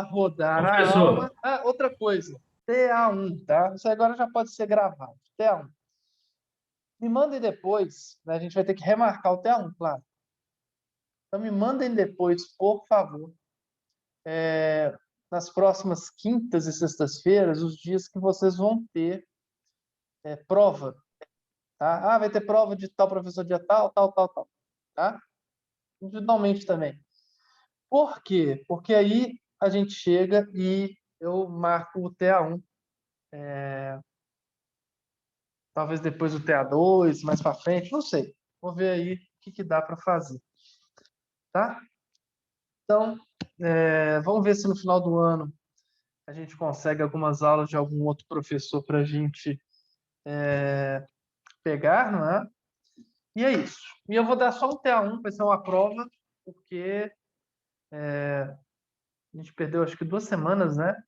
rodar a alma. Professor, Ah, outra coisa, TA1, tá? Isso agora já pode ser gravado. TA1. Me mandem depois, né? A gente vai ter que remarcar o TA1, claro. Então me mandem depois, por favor, nas próximas quintas e sextas-feiras, os dias que vocês vão ter prova, tá? Ah, vai ter prova de tal professor dia tal, tal, tal, tal, tá? Individualmente também. Por quê? Porque aí a gente chega e eu marco o TA1, talvez depois o TA2, mais para frente, não sei. Vou ver aí o que dá para fazer, tá? Então, vamos ver se no final do ano a gente consegue algumas aulas de algum outro professor para a gente pegar, não é? E é isso. E eu vou dar só um TA1, vai ser uma prova, porque a gente perdeu acho que 2 semanas, né?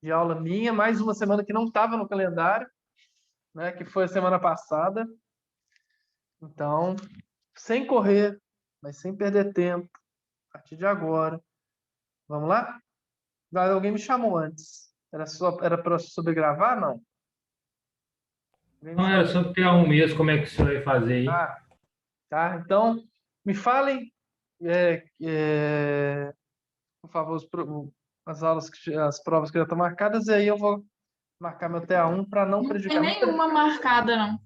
De aula minha, mais uma semana que não estava no calendário, né? Que foi a semana passada. Então, sem correr, mas sem perder tempo, a partir de agora. Vamos lá? Alguém me chamou antes. Era para sobregravar? Não. Alguém me não era chamou. só ter um mês, como é que você vai fazer aí? Ah, tá. Então, me falem, por favor, as aulas, as provas que já estão marcadas, e aí eu vou marcar meu TA1 para não Não tem prejudicar. Não, nenhuma marcada, não.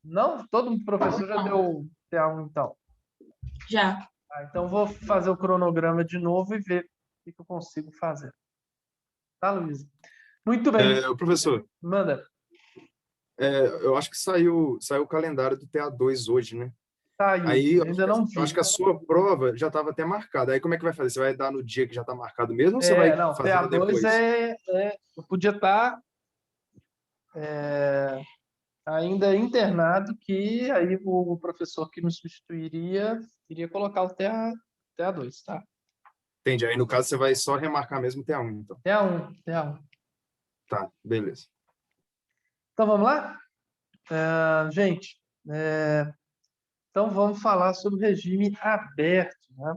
não, todo professor já Não, deu TA1, então. já. Ah, então, vou fazer o cronograma de novo e ver o que eu consigo fazer. Tá, Luísa? Muito bem. Professor, Manda. eu acho que saiu o calendário do TA2 hoje, né? Saiu. Aí Ainda não eu vi. acho que a sua prova já estava até marcada. Aí como é que vai fazer? Você vai dar no dia que já está marcado mesmo ou você vai Não, fazer ela TA2 depois? eu podia estar ainda internado, que aí o professor que me substituiria iria colocar o TA2, tá? Entendi. Aí no caso você vai só remarcar mesmo o TA1, então. TA1, TA1. Tá, beleza. Então vamos lá? Gente, então vamos falar sobre o regime aberto, né?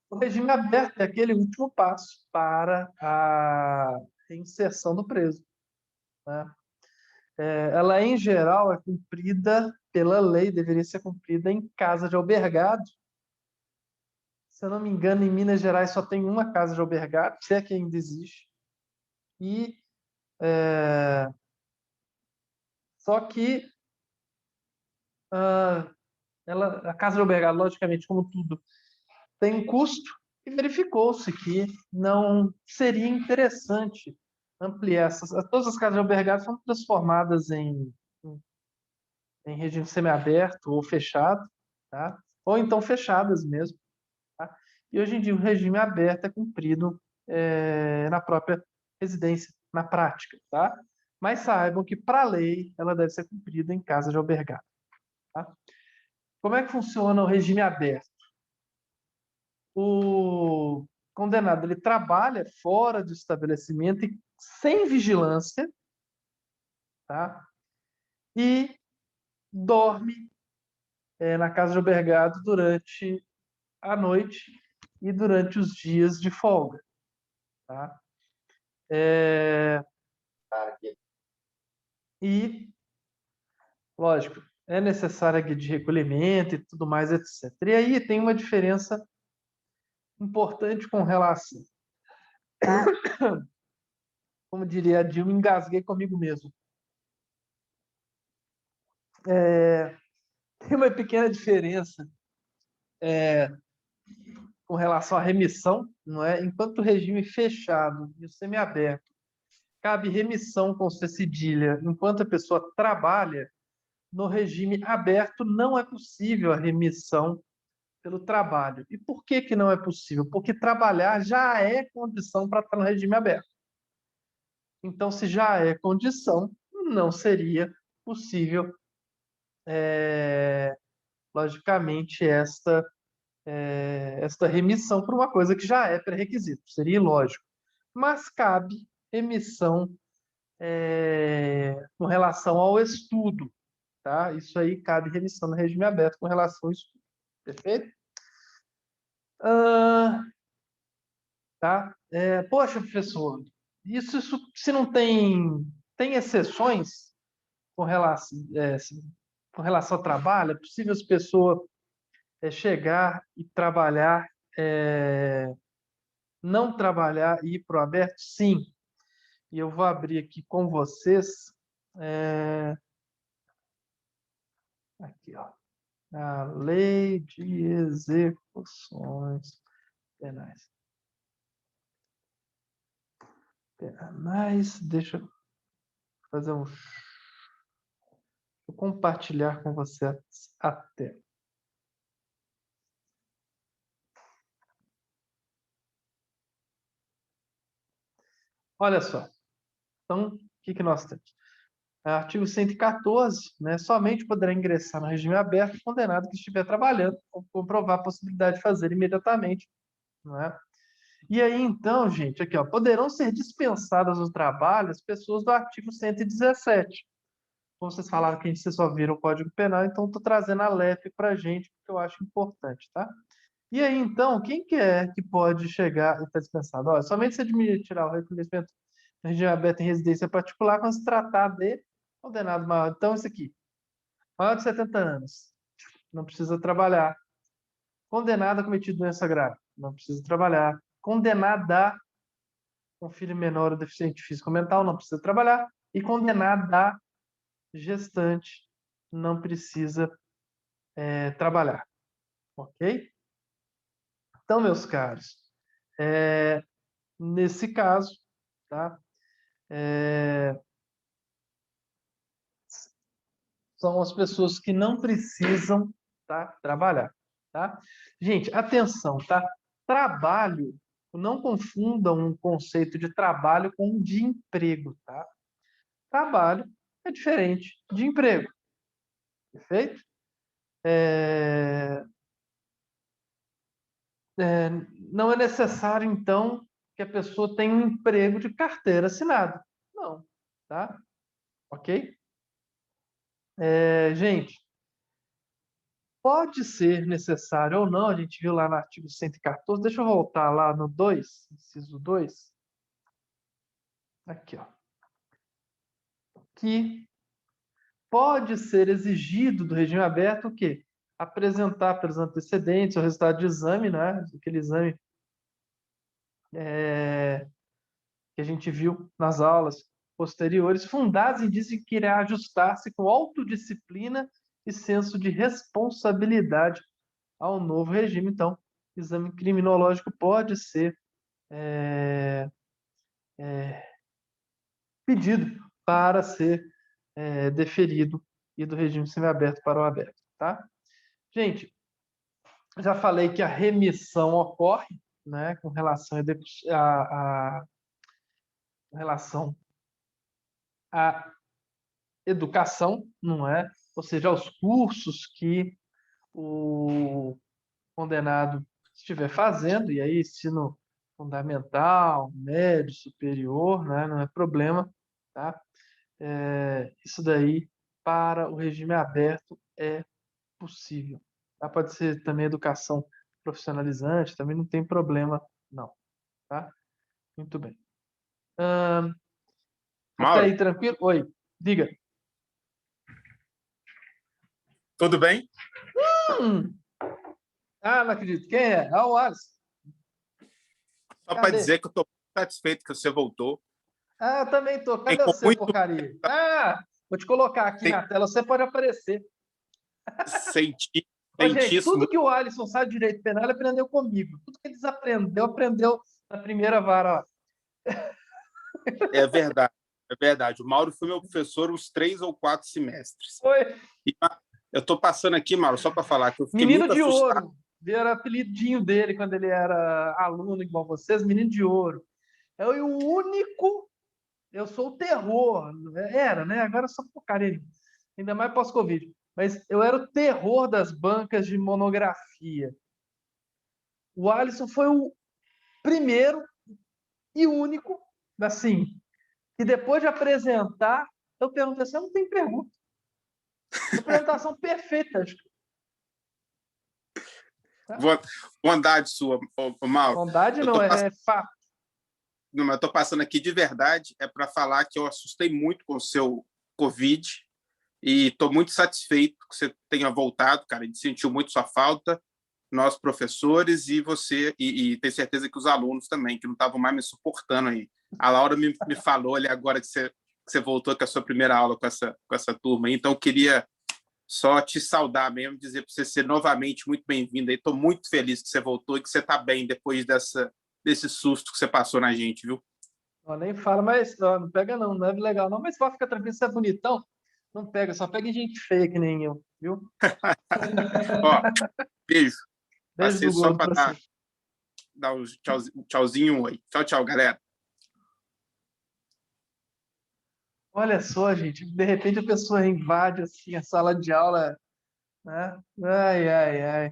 O regime aberto é aquele último passo para a reinserção do preso, né? Ela, em geral, é cumprida pela lei, deveria ser cumprida em casa de albergado. Se eu não me engano, em Minas Gerais só tem uma casa de albergado, se é que ainda existe. E só que a casa de albergado, logicamente, como tudo, tem um custo, e verificou-se que não seria interessante ampliar essas. Todas as casas de albergado são transformadas em regime semiaberto ou fechado, tá? Ou então fechadas mesmo. Tá? E hoje em dia o regime aberto é cumprido na própria residência, na prática. Tá? Mas saibam que, para a lei, ela deve ser cumprida em casa de albergado. Tá? Como é que funciona o regime aberto? O condenado ele trabalha fora do estabelecimento e sem vigilância, tá? E dorme na casa de albergado durante a noite e durante os dias de folga. Tá? E, lógico, é necessária guia de recolhimento e tudo mais, etc. E aí tem uma diferença importante com relação. Como diria a Dilma, engasguei comigo mesmo. Tem uma pequena diferença com relação à remissão, não é? Enquanto o regime fechado e o semiaberto cabe remissão com C cedilha enquanto a pessoa trabalha, no regime aberto não é possível a remissão pelo trabalho. E por que que não é possível? Porque trabalhar já é condição para estar no regime aberto. Então, se já é condição, não seria possível, logicamente, esta remissão por uma coisa que já é pré-requisito. Seria ilógico. Mas cabe remissão com relação ao estudo. Tá? Isso aí cabe remissão no regime aberto com relação ao estudo. Perfeito? Tá? Poxa, professor, isso se não tem exceções com relação, com relação ao trabalho, é possível as pessoas chegar e trabalhar, não trabalhar e ir para o aberto? Sim. E eu vou abrir aqui com vocês, aqui, ó, a Lei de Execuções Penais. Deixa eu fazer vou compartilhar com você a tela. Olha só. Então, o que nós temos? Artigo 114, né? Somente poderá ingressar no regime aberto o condenado que estiver trabalhando ou comprovar a possibilidade de fazer imediatamente, não é? E aí, então, gente, aqui, ó, poderão ser dispensadas do trabalho as pessoas do artigo 117. Como vocês falaram que vocês só viram o Código Penal, então estou trazendo a LEP para a gente, porque eu acho importante, tá? E aí, então, quem que é que pode chegar e está dispensado? Olha, somente se admitirá o reconhecimento do regime aberto em residência particular quando se tratar de condenado maior. Então, isso aqui, maior de 70 anos, não precisa trabalhar. Condenado a cometido doença grave, não precisa trabalhar. Condenada com filho menor ou deficiente físico ou mental, não precisa trabalhar. E condenada gestante, não precisa trabalhar. Ok? Então, meus caros, nesse caso, tá? São as pessoas que não precisam, tá, trabalhar, tá? Gente, atenção, tá? Trabalho, não confundam um conceito de trabalho com de emprego, tá? Trabalho é diferente de emprego, perfeito? Não é necessário, então, que a pessoa tenha um emprego de carteira assinada. Não, tá? Ok? Gente, pode ser necessário ou não, a gente viu lá no artigo 114, deixa eu voltar lá no 2, inciso 2, aqui, ó, que pode ser exigido do regime aberto o quê? Apresentar pelos antecedentes o resultado de exame, né? Aquele exame que a gente viu nas aulas posteriores, fundados em indícios que irá ajustar-se com autodisciplina e senso de responsabilidade ao novo regime. Então, exame criminológico pode ser pedido para ser deferido e do regime semiaberto para o aberto, tá? Gente, já falei que a remissão ocorre, né, com relação com relação à educação, não é? Ou seja, aos cursos que o condenado estiver fazendo, e aí ensino fundamental, médio, superior, né, não é problema, tá? Isso daí, para o regime aberto, é possível. Tá? Pode ser também educação profissionalizante, também não tem problema, não. Tá? Muito bem. Até Mauro, aí, tranquilo? Oi, diga. tudo bem? Hum, não acredito. Quem é? O Alisson. Só para Cadê? dizer que eu estou satisfeito que você voltou. Eu também tô. Tem Cadê com você, muito porcaria? Vou te colocar aqui tem, na tela, você pode aparecer. senti, Ô, gente, senti isso tudo muito. que o Alisson sabe de direito penal, ele aprendeu comigo. Tudo que ele desaprendeu, aprendeu na primeira vara. Ó. É verdade, é verdade. O Mauro foi meu professor uns 3 ou 4 semestres. Foi. E eu estou passando aqui, Mauro, só para falar que eu fiquei Menino muito de assustado. ouro. Era apelidinho dele quando ele era aluno igual vocês, menino de ouro. Eu o único, eu sou o terror. Era, né? Agora eu sou porcaria. Ainda mais pós-Covid. Mas eu era o terror das bancas de monografia. O Alisson foi o primeiro e único, assim, que depois de apresentar, eu perguntei assim, não tem pergunta. Apresentação perfeita. Bondade sua, Mauro. Bondade Eu não, estou é fato. Não, mas eu tô passando aqui de verdade, é para falar que eu assustei muito com o seu Covid e estou muito satisfeito que você tenha voltado, cara. A gente sentiu muito sua falta, nós professores e você, e tenho certeza que os alunos também, que não estavam mais me suportando aí. A Laura me falou ali agora que você voltou com a sua primeira aula com essa turma aí, então eu queria só te saudar mesmo, dizer para você ser novamente muito bem-vindo aí. Estou muito feliz que você voltou e que você está bem depois desse susto que você passou na gente, viu? Ó, nem fala, mas ó, não pega não é legal não, mas pode ficar tranquilo, você é bonitão, não pega, só pega em gente feia que nem eu, viu? Ó, beijo. Beijo Passei do só gordo para pra você. dar um tchauzinho, um oi. Tchau, tchau, galera. Olha só, gente, de repente a pessoa invade assim a sala de aula, né? Ai, ai, ai.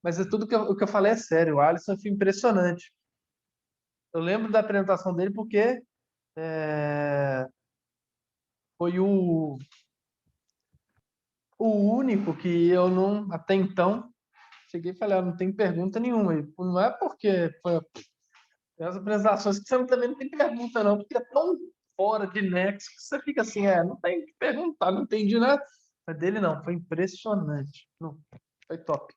Mas é tudo o que eu falei é sério. O Alisson foi impressionante. Eu lembro da apresentação dele porque é, foi o único que eu não, até então, cheguei e falei, não tem pergunta nenhuma. E não é porque foi as apresentações que você também não tem pergunta, não, porque é tão fora de nexo que você fica assim, não tem que perguntar, não entendi nada. Mas dele não, foi impressionante. Não, foi top.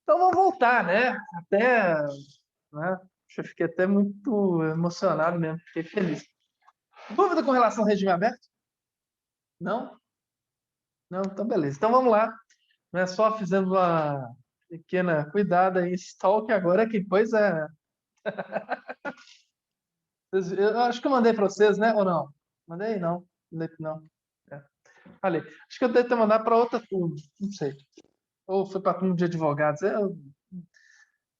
Então vamos voltar, né? Até, né? Eu fiquei até muito emocionado mesmo, fiquei feliz. Dúvida com relação ao regime aberto? Não? Não? Então beleza. Então vamos lá. Não é só fizendo uma pequena cuidada em stalk agora que depois é. Eu acho que eu mandei para vocês, né? Ou não? Mandei? Não. Mandei, não. É. Falei. Acho que eu devo ter mandado para outra turma. Não sei. Ou foi para a turma de advogados.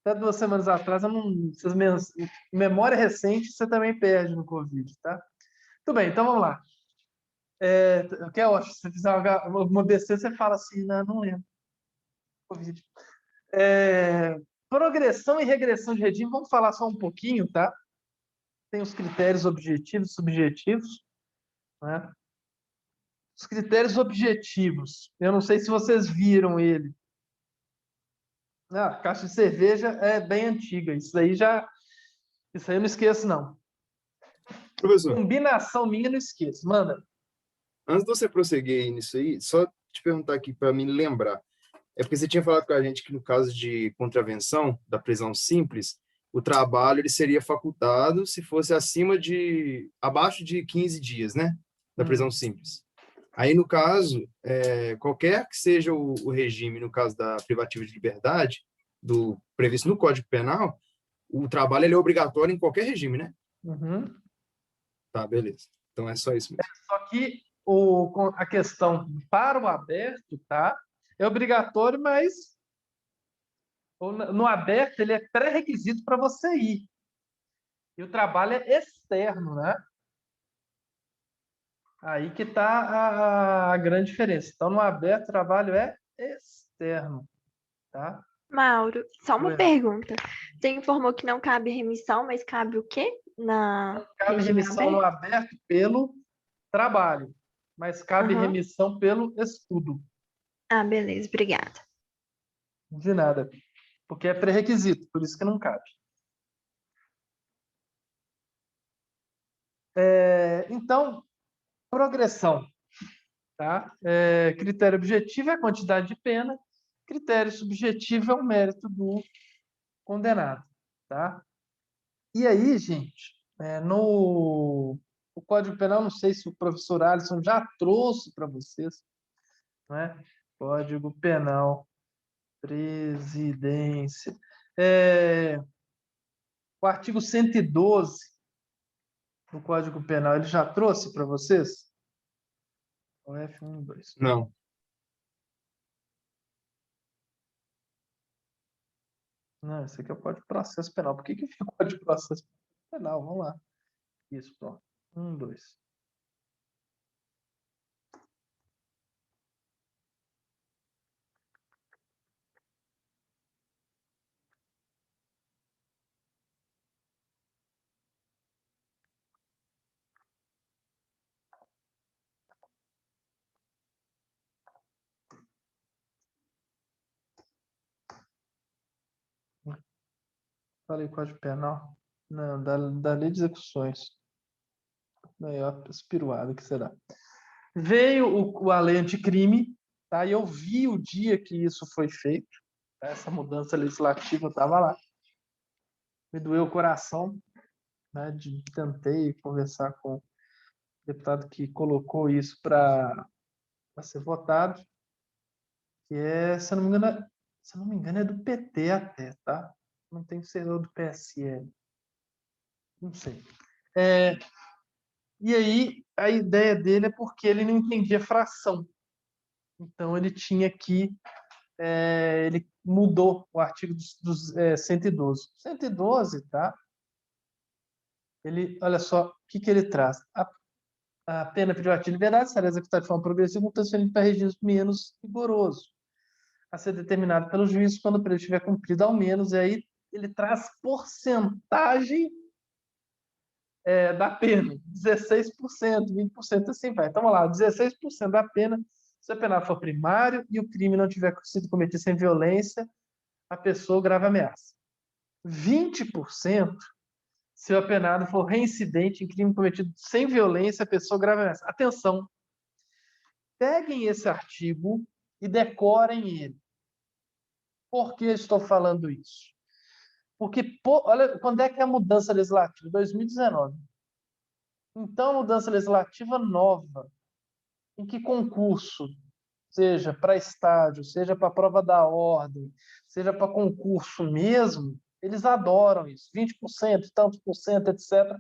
Até 2 semanas atrás, eu não, essas minhas memória recente você também perde no Covid, tá? Tudo bem, então vamos lá. O que é ótimo, se você fizer uma besteira, você fala assim, não lembro. Covid. Progressão e regressão de regime, vamos falar só um pouquinho, tá? Tem os critérios objetivos e subjetivos, né? Os critérios objetivos, eu não sei se vocês viram ele. A caixa de cerveja é bem antiga, isso aí eu não esqueço, não. Professor, Combinação minha, não esqueço. Manda. antes de você prosseguir nisso aí, só te perguntar aqui para me lembrar. É porque você tinha falado com a gente que no caso de contravenção da prisão simples, o trabalho ele seria facultado se fosse abaixo de 15 dias, né? Da prisão simples. Aí, no caso, qualquer que seja o regime, no caso da privativa de liberdade, previsto no Código Penal, o trabalho ele é obrigatório em qualquer regime, né? Uhum. Tá, beleza. Então é só isso mesmo. Só que a questão para o aberto, tá? É obrigatório, mas no aberto ele é pré-requisito para você ir. E o trabalho é externo, né? Aí que está a grande diferença. Então, no aberto, o trabalho é externo, tá? Mauro, só uma Oi, Ana. pergunta. Você informou que não cabe remissão, mas cabe o quê na Cabe regime remissão no aberto? aberto pelo trabalho, mas cabe Aham. remissão pelo estudo. Ah, beleza, obrigada. De nada. Porque é pré-requisito, por isso que não cabe. Então, progressão. Tá? Critério objetivo é a quantidade de pena, critério subjetivo é o mérito do condenado. Tá? E aí, gente, no o Código Penal, não sei se o professor Alisson já trouxe para vocês, né? Código Penal, presidência. O artigo 112 do Código Penal, ele já trouxe para vocês? O F1, 2. Não. Não, esse aqui é o Código de Processo Penal. Por que fica o Código de Processo Penal? Vamos lá. Isso, pronto. 1, 2. Falei Código Penal. Não, da lei de execuções. Aí, ó, espiruado que será. Veio a lei anticrime, tá? E eu vi o dia que isso foi feito, tá? Essa mudança legislativa, eu estava lá. Me doeu o coração, né? Tentei conversar com o deputado que colocou isso para ser votado, que se eu não me engano, é do PT até, tá? Não tem que ser do PSL. Não sei. E aí, a ideia dele é porque ele não entendia fração. Então, ele tinha que... ele mudou o artigo dos 112. 112, tá? Ele, olha só, o que ele traz? A pena privativa de liberdade será executada de forma progressiva, transferindo para regimes menos rigoroso, a ser determinado pelo juiz quando o período estiver cumprido ao menos, e aí ele traz porcentagem da pena, 16%, 20%, assim vai. Então, vamos lá, 16% da pena, se o penal for primário e o crime não tiver sido cometido sem violência, a pessoa grave ameaça. 20% se o apenado for reincidente em crime cometido sem violência, a pessoa grave ameaça. Atenção! Peguem esse artigo e decorem ele. Por que estou falando isso? Porque, olha, quando é que é a mudança legislativa? 2019. Então, mudança legislativa nova, em que concurso, seja para estágio, seja para prova da ordem, seja para concurso mesmo, eles adoram isso, 20%, tantos por cento, etc.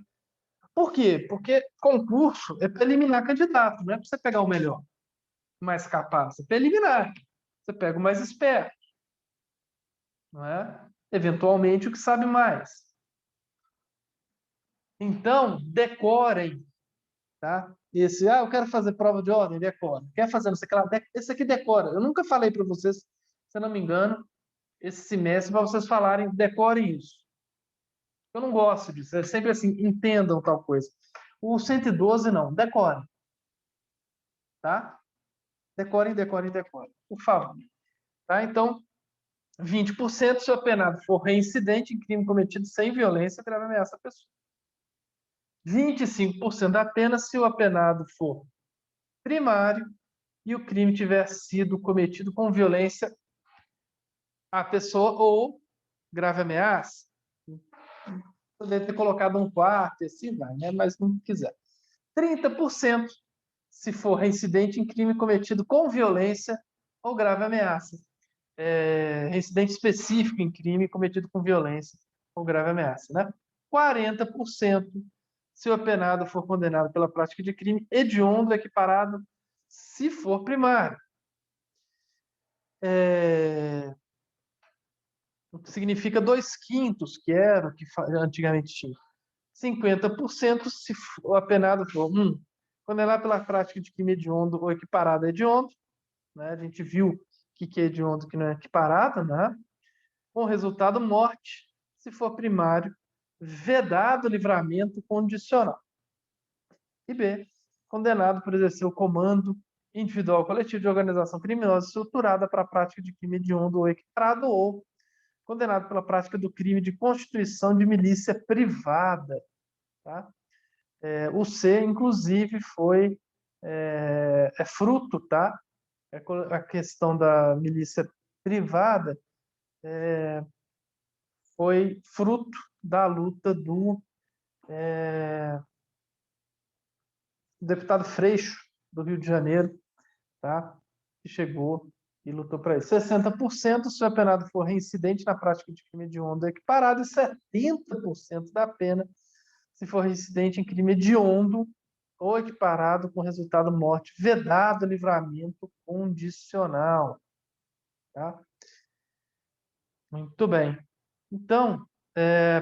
Por quê? Porque concurso é para eliminar candidato, não é para você pegar o melhor, o mais capaz, é para eliminar. Você pega o mais esperto, não é? Eventualmente o que sabe mais. Então, decorem, tá? Eu quero fazer prova de ordem, decora. Quer fazer não sei o que lá, esse aqui decora. Eu nunca falei para vocês, se eu não me engano, esse semestre, para vocês falarem, decorem isso. Eu não gosto disso, é sempre assim, entendam tal coisa. O 112 não, decorem. Tá? Decorem, por favor. Tá? Então, 20% se o apenado for reincidente em crime cometido sem violência, grave ameaça à pessoa. 25% da pena se o apenado for primário e o crime tiver sido cometido com violência à pessoa ou grave ameaça. Poderia ter colocado um quarto, assim vai, né? Mas não quiser. 30% se for reincidente em crime cometido com violência ou grave ameaça. Reincidente específico em crime cometido com violência ou grave ameaça, né? 40% se o apenado for condenado pela prática de crime hediondo equiparado se for primário. O que significa 2/5, que era o que antigamente tinha. 50% se o apenado for condenado pela prática de crime hediondo ou equiparado a hediondo, né? A gente viu o que é hediondo e que não é equiparado, né? Com resultado morte, se for primário, vedado livramento condicional. E B, condenado por exercer o comando individual ou coletivo de organização criminosa estruturada para a prática de crime hediondo ou equiparado, ou condenado pela prática do crime de constituição de milícia privada. Tá? O C, inclusive, foi fruto, tá? A questão da milícia privada foi fruto da luta do deputado Freixo, do Rio de Janeiro, tá? Que chegou e lutou para isso. 60% se o apenado for reincidente na prática de crime hediondo equiparado, e 70% da pena se for reincidente em crime hediondo ou equiparado com resultado morte, vedado livramento condicional. Tá? Muito bem. Então,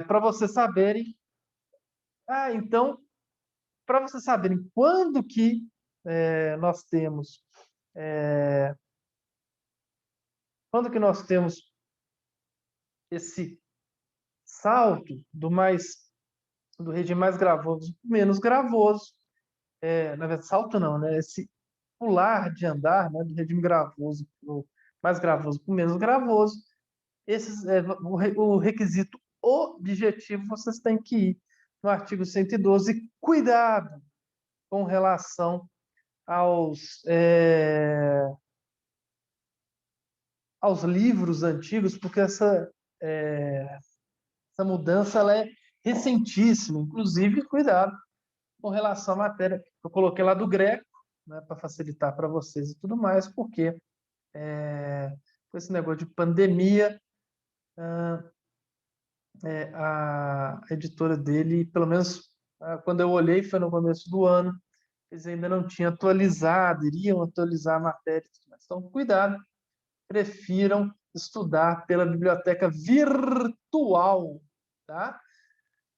para vocês saberem... para vocês saberem quando que nós temos... quando que nós temos esse salto do regime mais gravoso para menos gravoso, na verdade, salto não, né? Esse pular de andar, né, do regime gravoso para o mais gravoso para o menos gravoso, o requisito objetivo, vocês têm que ir no artigo 112. Cuidado com relação aos livros antigos, porque essa mudança ela é recentíssima. Inclusive, cuidado com relação à matéria. Eu coloquei lá do Greco, né, para facilitar para vocês e tudo mais, porque com esse negócio de pandemia, a editora dele, pelo menos quando eu olhei, foi no começo do ano, eles ainda não tinham atualizado, iriam atualizar a matéria. Então, cuidado, prefiram estudar pela biblioteca virtual, tá?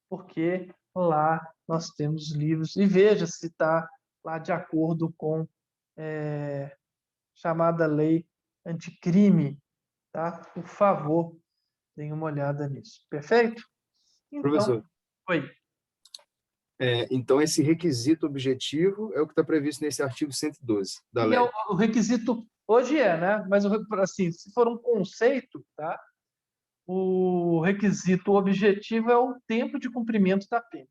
Porque lá nós temos livros, e veja se está lá de acordo com chamada lei anticrime, tá? Por favor, deem uma olhada nisso. Perfeito? Então, Professor, oi. Então esse requisito objetivo é o que está previsto nesse artigo 112 da E lei. o requisito hoje né? Mas assim, se for um conceito, tá? O requisito objetivo é o tempo de cumprimento da pena.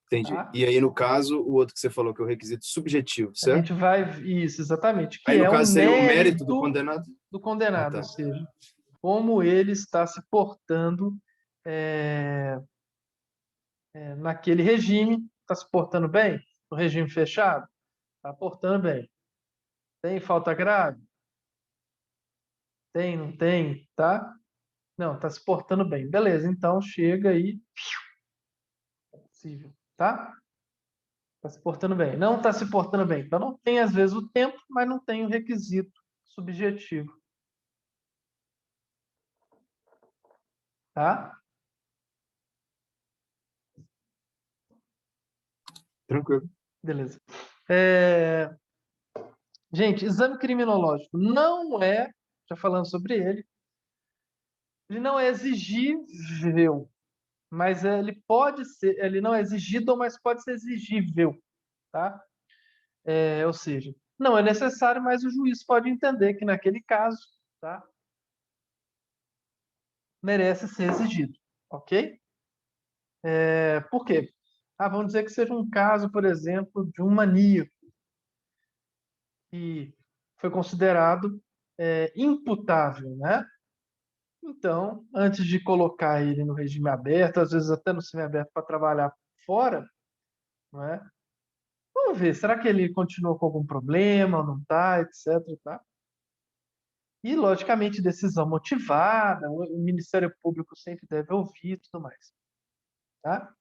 Entendi. Tá? E aí, no caso, o outro que você falou, que é o requisito subjetivo, A certo? gente vai... Isso, exatamente. Que Aí, no é caso, um seria o mérito mérito do condenado? do condenado, tá. ou seja, como ele está se portando naquele regime. Está se portando bem? No regime fechado? Está portando bem. Tem falta grave? Tem, não tem? Tá? Não, está se portando bem. Beleza, então chega aí. É possível, tá? Está se portando bem. Não está se portando bem. Então não tem, às vezes, o tempo, mas não tem o requisito subjetivo. Tá? Tranquilo. Beleza. Gente, exame criminológico não é, já falando sobre ele não é exigível, mas ele pode ser, ele não é exigido, mas pode ser exigível, tá? Ou seja, não é necessário, mas o juiz pode entender que naquele caso, tá? Merece ser exigido, ok? Por quê? Vamos dizer que seja um caso, por exemplo, de um maníaco que foi considerado imputável, né? Então, antes de colocar ele no regime aberto, às vezes até no semiaberto para trabalhar fora, não é? Vamos ver, será que ele continua com algum problema ou não está, etc. Tá? E, logicamente, decisão motivada, o Ministério Público sempre deve ouvir e tudo mais. Tá?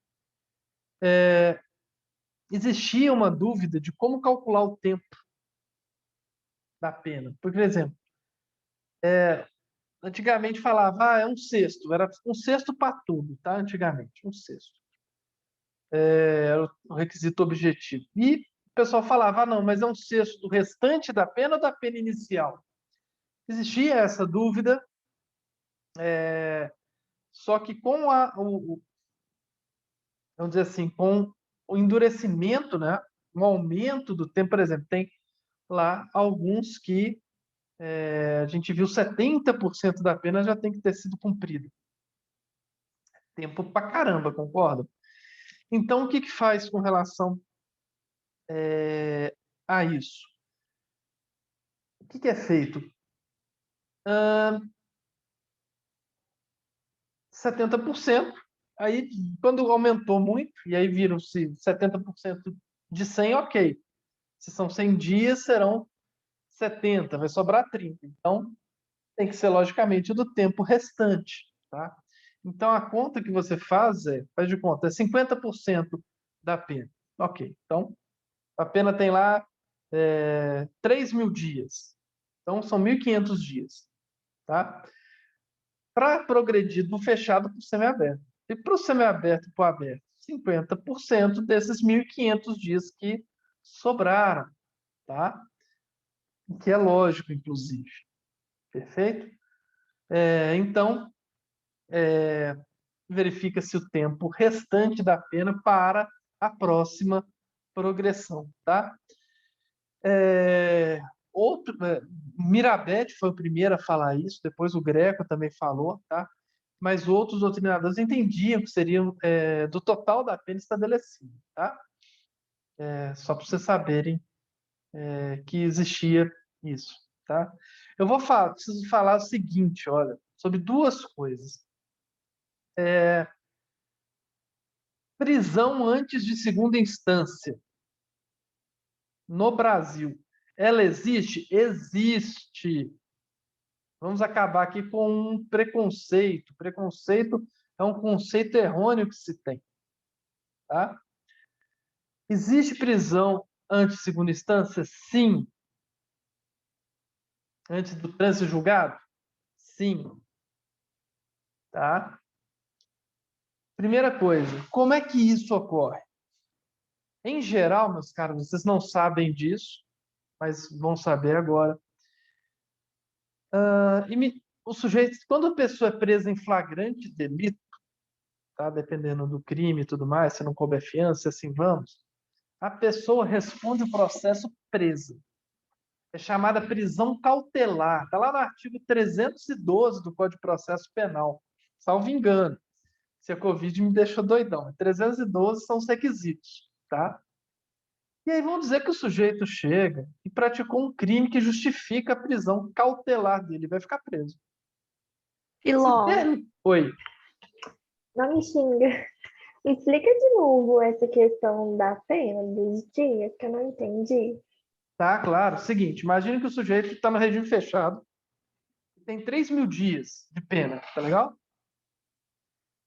Existia uma dúvida de como calcular o tempo da pena. Por exemplo, antigamente falava, é um sexto, era um sexto para tudo, tá? Antigamente, um sexto. Era o requisito objetivo. E o pessoal falava, não, mas é um sexto do restante da pena ou da pena inicial? Existia essa dúvida, só que com vamos dizer assim, com o endurecimento, né, o aumento do tempo, por exemplo, tem lá alguns que a gente viu 70% da pena já tem que ter sido cumprida. Tempo pra caramba, concorda? Então, o que faz com relação a isso? O que é feito? 70%. Aí, quando aumentou muito, e aí viram-se 70% de 100, ok. Se são 100 dias, serão 70, vai sobrar 30. Então, tem que ser, logicamente, do tempo restante. Tá? Então, a conta que você faz faz de conta, é 50% da pena. Ok, então, a pena tem lá 3.000 dias. Então, são 1.500 dias. Tá? Para progredir do fechado para o semiaberto. E para o semiaberto e para o aberto, 50% desses 1.500 dias que sobraram. Tá? Que é lógico, inclusive. Perfeito? Então, verifica-se o tempo restante da pena para a próxima progressão, tá? Mirabete foi o primeiro a falar isso, depois o Greco também falou, tá? mas outros doutrinadores entendiam que seriam do total da pena estabelecida, tá? Só para vocês saberem que existia isso, tá? Eu preciso falar o seguinte, olha, sobre duas coisas. Prisão antes de segunda instância no Brasil, ela existe? Existe. Vamos acabar aqui com um preconceito. Preconceito é um conceito errôneo que se tem, tá? Existe prisão antes de segunda instância? Sim. Antes do trânsito julgado? Sim. Tá? Primeira coisa, como é que isso ocorre? Em geral, meus caros, vocês não sabem disso, mas vão saber agora. O sujeito, quando a pessoa é presa em flagrante delito, tá? Dependendo do crime e tudo mais, se não couber fiança, assim vamos, a pessoa responde o processo presa. É chamada prisão cautelar. Está lá no artigo 312 do Código de Processo Penal. Salvo engano. Se a Covid me deixou doidão. 312 são os requisitos, tá? E aí vão dizer que o sujeito chega e praticou um crime que justifica a prisão cautelar dele. Vai ficar preso. Filó, Oi. não me xinga. Explica de novo essa questão da pena dos dias, que eu não entendi. Tá, claro. Seguinte, imagine que o sujeito está no regime fechado, tem 3.000 dias de pena, tá legal?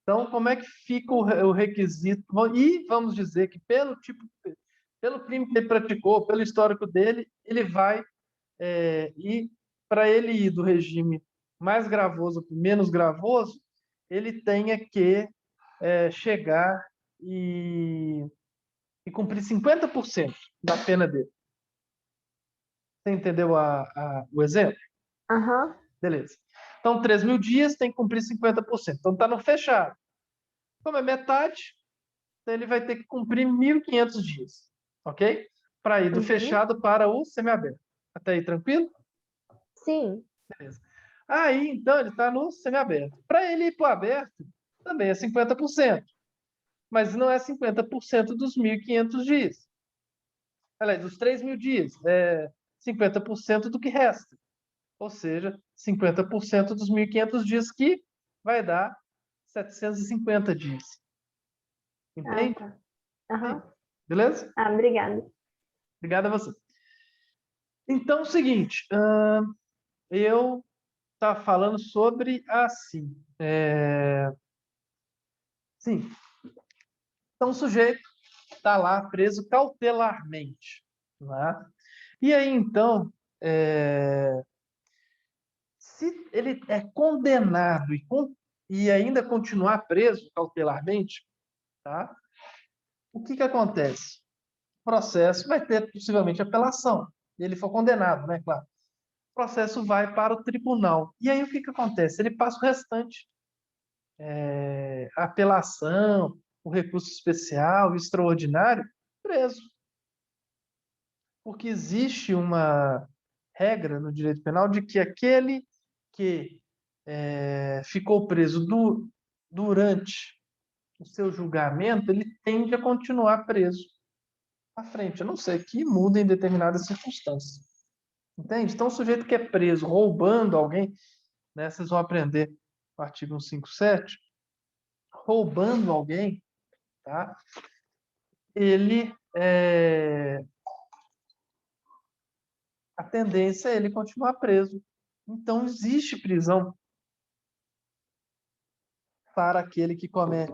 Então, como é que fica o requisito? E vamos dizer que pelo crime que ele praticou, pelo histórico dele, ele vai ir para ele ir do regime mais gravoso para o menos gravoso, ele tenha que chegar e cumprir 50% da pena dele. Você entendeu o exemplo? Aham. Beleza. Então, 3.000 dias tem que cumprir 50%. Então, está no fechado. Como é metade, então ele vai ter que cumprir 1.500 dias. Ok? Para ir do fechado para o semiaberto. Até aí, tranquilo? Sim. Beleza. Aí, então, ele está no semiaberto. Para ele ir para o aberto, também é 50%. Mas não é 50% dos 1.500 dias. Aliás, dos 3.000 dias. É 50% do que resta. Ou seja, 50% dos 1.500 dias, que vai dar 750 dias. Ah, Entende? tá. Aham. Beleza? Obrigada. Obrigado a você. Então, é o seguinte, eu estava falando sobre assim. Sim. Então, o sujeito está lá preso cautelarmente. Né? E aí, então, se ele é condenado e ainda continuar preso cautelarmente, tá? O que acontece? O processo vai ter possivelmente apelação. E ele for condenado, né? Claro. O processo vai para o tribunal. E aí o que acontece? Ele passa o restante. A apelação, o recurso especial, o extraordinário, preso. Porque existe uma regra no direito penal de que aquele que ficou preso durante o seu julgamento, ele tende a continuar preso à frente, a não ser que mude em determinadas circunstâncias. Entende? Então, o sujeito que é preso roubando alguém, né, vocês vão aprender no artigo 157, roubando alguém, tá? Ele, a tendência é ele continuar preso. Então, existe prisão para aquele que comete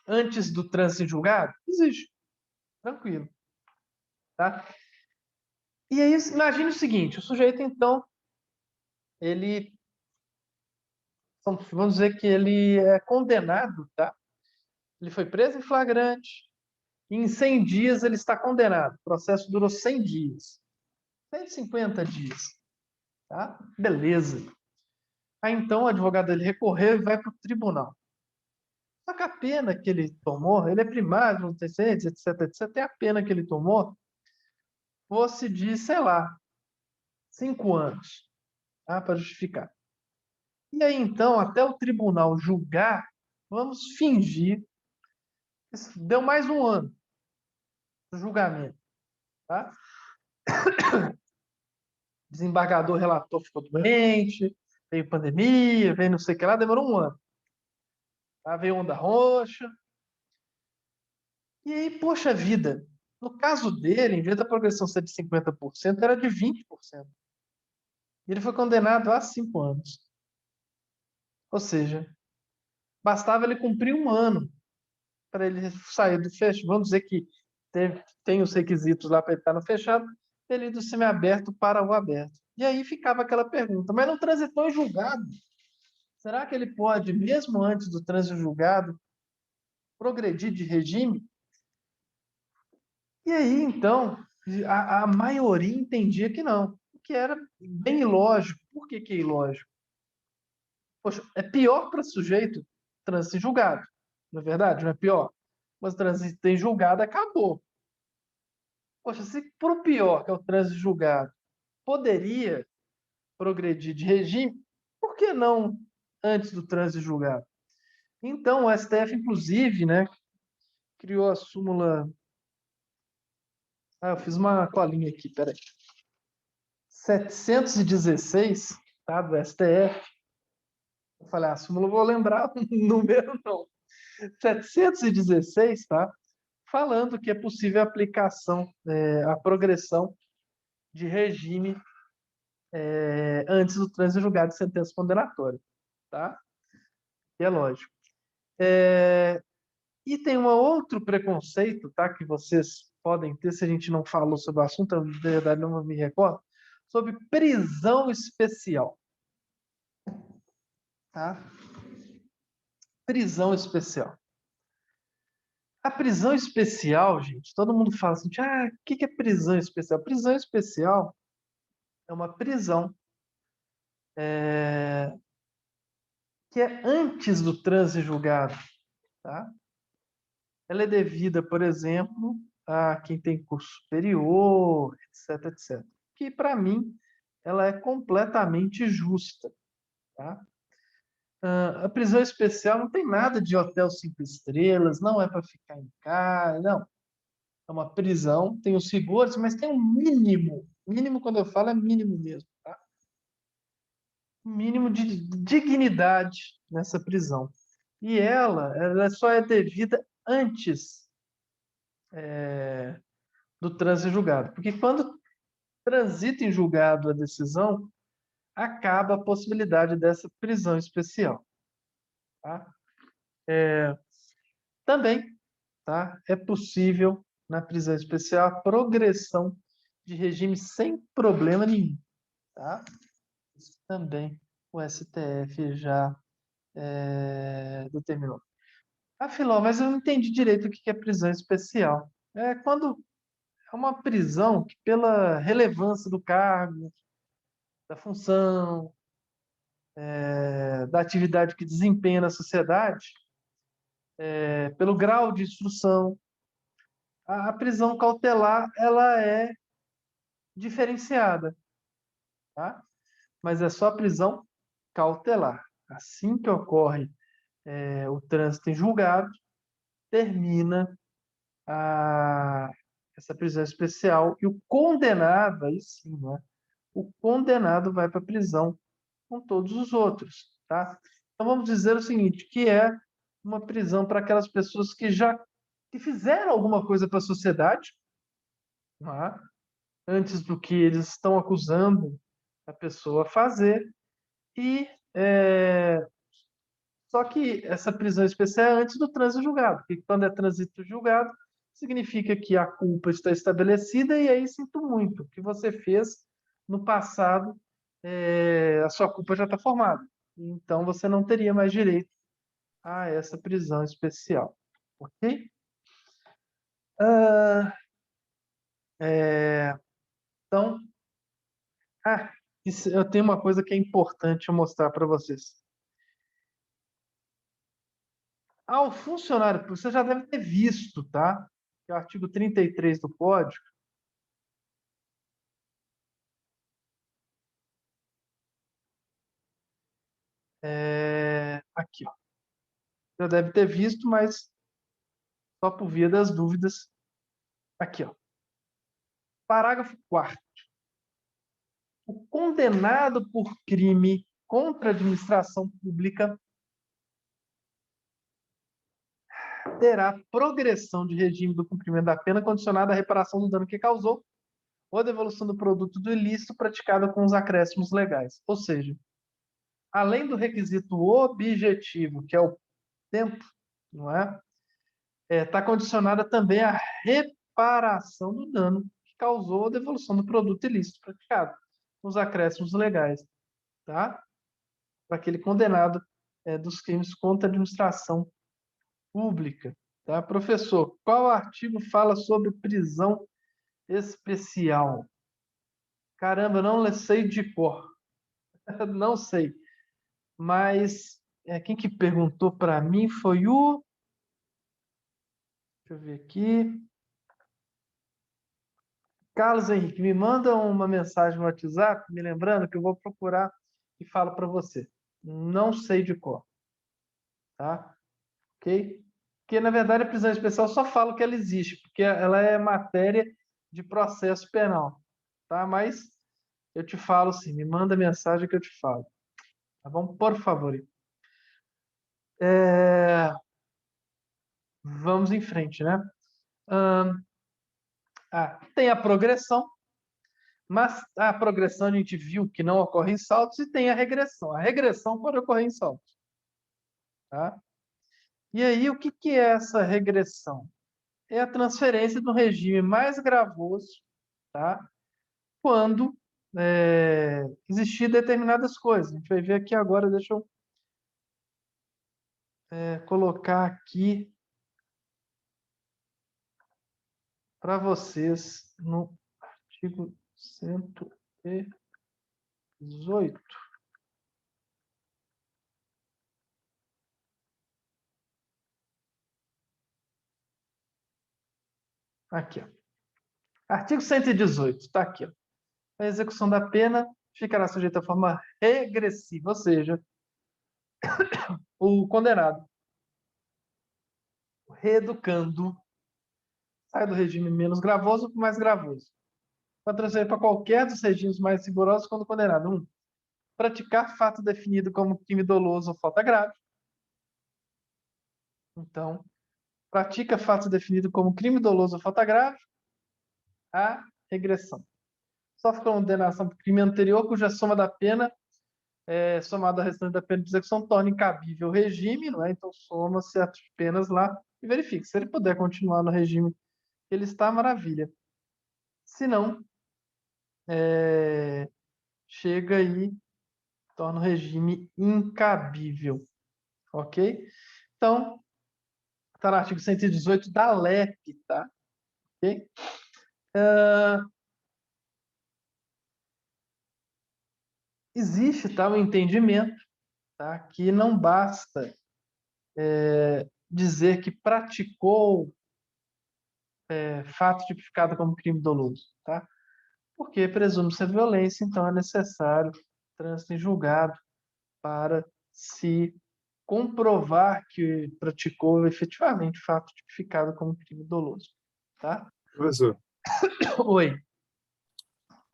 antes do trânsito em julgado? Existe. Tranquilo. Tá? E aí, imagine o seguinte, o sujeito, então, ele, vamos dizer que ele é condenado, tá? Ele foi preso em flagrante, e em 100 dias ele está condenado. O processo durou 100 dias. 150 dias. Tá? Beleza. Aí, então, o advogado dele recorreu e vai para o tribunal. Só que a pena que ele tomou, ele é primário, não tem etc, etc. Tem a pena que ele tomou fosse de, sei lá, 5 anos, tá? Para justificar. E aí, então, até o tribunal julgar, vamos fingir que deu mais um ano do julgamento, tá? Desembargador relator ficou doente, veio pandemia, veio não sei o que lá, demorou um ano. Tá? Veio onda roxa. E aí, poxa vida, no caso dele, em vez da progressão ser de 50%, era de 20%. E ele foi condenado a 5 anos. Ou seja, bastava ele cumprir um ano para ele sair do fechado. Vamos dizer que tem os requisitos lá para ele estar no fechado, ele do semiaberto para o aberto. E aí ficava aquela pergunta, mas não transitou em julgado? Será que ele pode, mesmo antes do trânsito em julgado, progredir de regime? E aí, então, a maioria entendia que não, que era bem ilógico. Por que que é ilógico? Poxa, é pior para sujeito trânsito em julgado, não é verdade? Não é pior? Mas trânsito em julgado acabou. Poxa, se por pior que é o trânsito em julgado poderia progredir de regime, por que não antes do trânsito em julgado? Então, o STF, inclusive, né, criou a súmula. Ah, eu fiz uma colinha aqui, peraí. 716, tá, do STF. Eu falei, a súmula eu vou lembrar o número, não. 716, tá? Falando que é possível a aplicação, a progressão de regime antes do trânsito julgado de sentença condenatória, tá? E é lógico. E tem um outro preconceito, tá? Que vocês podem ter, se a gente não falou sobre o assunto, eu, de verdade não me recordo, sobre prisão especial, tá? Prisão especial. A prisão especial, gente, todo mundo fala assim, o que é prisão especial? Prisão especial é uma prisão que é antes do trânsito julgado, tá? Ela é devida, por exemplo, a quem tem curso superior, etc, etc. Que, para mim, ela é completamente justa, tá? A prisão especial não tem nada de hotel 5 estrelas, não é para ficar em casa, não. É uma prisão, tem os rigores, mas tem um mínimo. Mínimo, quando eu falo, é mínimo mesmo, tá? Um mínimo de dignidade nessa prisão. E ela só é devida antes do trânsito em julgado. Porque quando transita em julgado a decisão, acaba a possibilidade dessa prisão especial, tá? Também, tá? É possível, na prisão especial, a progressão de regime sem problema nenhum, tá? Isso também o STF já determinou. Ah, Filó, mas eu não entendi direito o que é prisão especial. É quando é uma prisão que, pela relevância do cargo, da função, da atividade que desempenha na sociedade, pelo grau de instrução, a prisão cautelar ela é diferenciada, tá? Mas é só prisão cautelar. Assim que ocorre o trânsito em julgado, termina essa prisão especial e o condenado, aí sim, né? O condenado vai para a prisão com todos os outros, tá? Então vamos dizer o seguinte, que é uma prisão para aquelas pessoas que fizeram alguma coisa para a sociedade, tá? Antes do que eles estão acusando a pessoa a fazer, e só que essa prisão especial é antes do trânsito julgado, porque quando é trânsito julgado, significa que a culpa está estabelecida e aí sinto muito, o que você fez no passado, a sua culpa já está formada. Então você não teria mais direito a essa prisão especial, ok? Ah, então, eu tenho uma coisa que é importante eu mostrar para vocês. O funcionário, você já deve ter visto, tá? Que é o artigo 33 do Código. Aqui, ó. Já deve ter visto, mas só por via das dúvidas. Aqui, ó. Parágrafo 4º. O condenado por crime contra a administração pública terá progressão de regime do cumprimento da pena condicionada à reparação do dano que causou ou a devolução do produto do ilícito praticada com os acréscimos legais. Ou seja, além do requisito objetivo, que é o tempo, não é? Está condicionada também à reparação do dano que causou a devolução do produto ilícito praticado com os acréscimos legais, tá? Para aquele condenado dos crimes contra a administração pública, tá? Professor, qual artigo fala sobre prisão especial? Caramba, não sei de cor. Não sei. Mas quem que perguntou para mim foi o... Deixa eu ver aqui. Carlos Henrique, me manda uma mensagem no WhatsApp, me lembrando que eu vou procurar e falo para você. Não sei de cor. Tá? Ok? Porque, na verdade, a prisão especial só falo que ela existe, porque ela é matéria de processo penal. Tá? Mas eu te falo sim, me manda mensagem que eu te falo. Tá bom? Por favor. Vamos em frente, né? Tem a progressão, mas a progressão a gente viu que não ocorre em saltos e tem a regressão. A regressão pode ocorrer em saltos. Tá? E aí, o que é essa regressão? É a transferência do regime mais gravoso, tá? Quando existir determinadas coisas. A gente vai ver aqui agora, deixa eu colocar aqui para vocês no artigo 118. Aqui, ó. Artigo 118, está aqui, ó. A execução da pena ficará sujeita à forma regressiva, ou seja, o condenado, o reeducando, sai do regime menos gravoso para o mais gravoso. Pode transferir para qualquer dos regimes mais rigorosos quando condenado. 1. Praticar fato definido como crime doloso ou falta grave. Então, pratica fato definido como crime doloso ou falta grave, a regressão. Sofre condenação por crime anterior, cuja soma da pena, somada ao restante da pena de execução, torna incabível o regime, não é? Então, soma-se as penas lá e verifica. Se ele puder continuar no regime que ele está, maravilha. Se não, chega aí, torna o regime incabível. Ok? Então, está no artigo 118 da LEP, tá? Ok? Existe um entendimento, tá, que não basta dizer que praticou fato tipificado como crime doloso, tá? Porque presume-se a violência, então é necessário trânsito em julgado para se comprovar que praticou efetivamente fato tipificado como crime doloso, tá? Professor, Oi.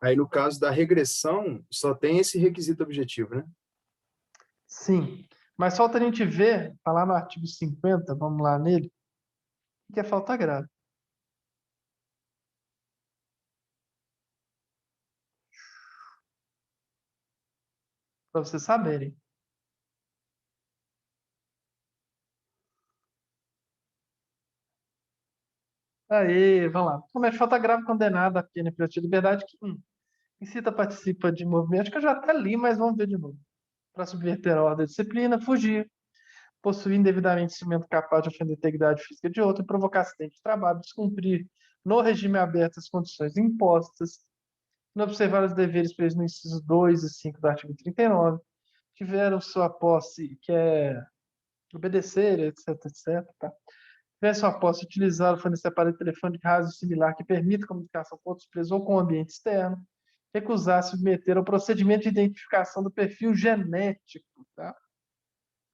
aí no caso da regressão, só tem esse requisito objetivo, né? Sim, mas falta a gente ver, falar no artigo 50, vamos lá nele, que é falta grave. Para vocês saberem. Aí, vamos lá. Comete falta grave condenada a pena privativa de liberdade que incita, participa de movimento. Acho que eu já até li, mas vamos ver de novo. Para subverter a ordem e disciplina, fugir, possuir indevidamente instrumento capaz de ofender a integridade física de outro, provocar acidente de trabalho, descumprir no regime aberto as condições impostas, não observar os deveres previstos no inciso 2 e 5 do artigo 39, tiveram sua posse, que é obedecer, etc, etc, tá? Tiver sua posse utilizar ou fornecer aparelho telefônico rádio similar que permita comunicação com outros presos ou com o ambiente externo, recusar se submeter ao procedimento de identificação do perfil genético, tá?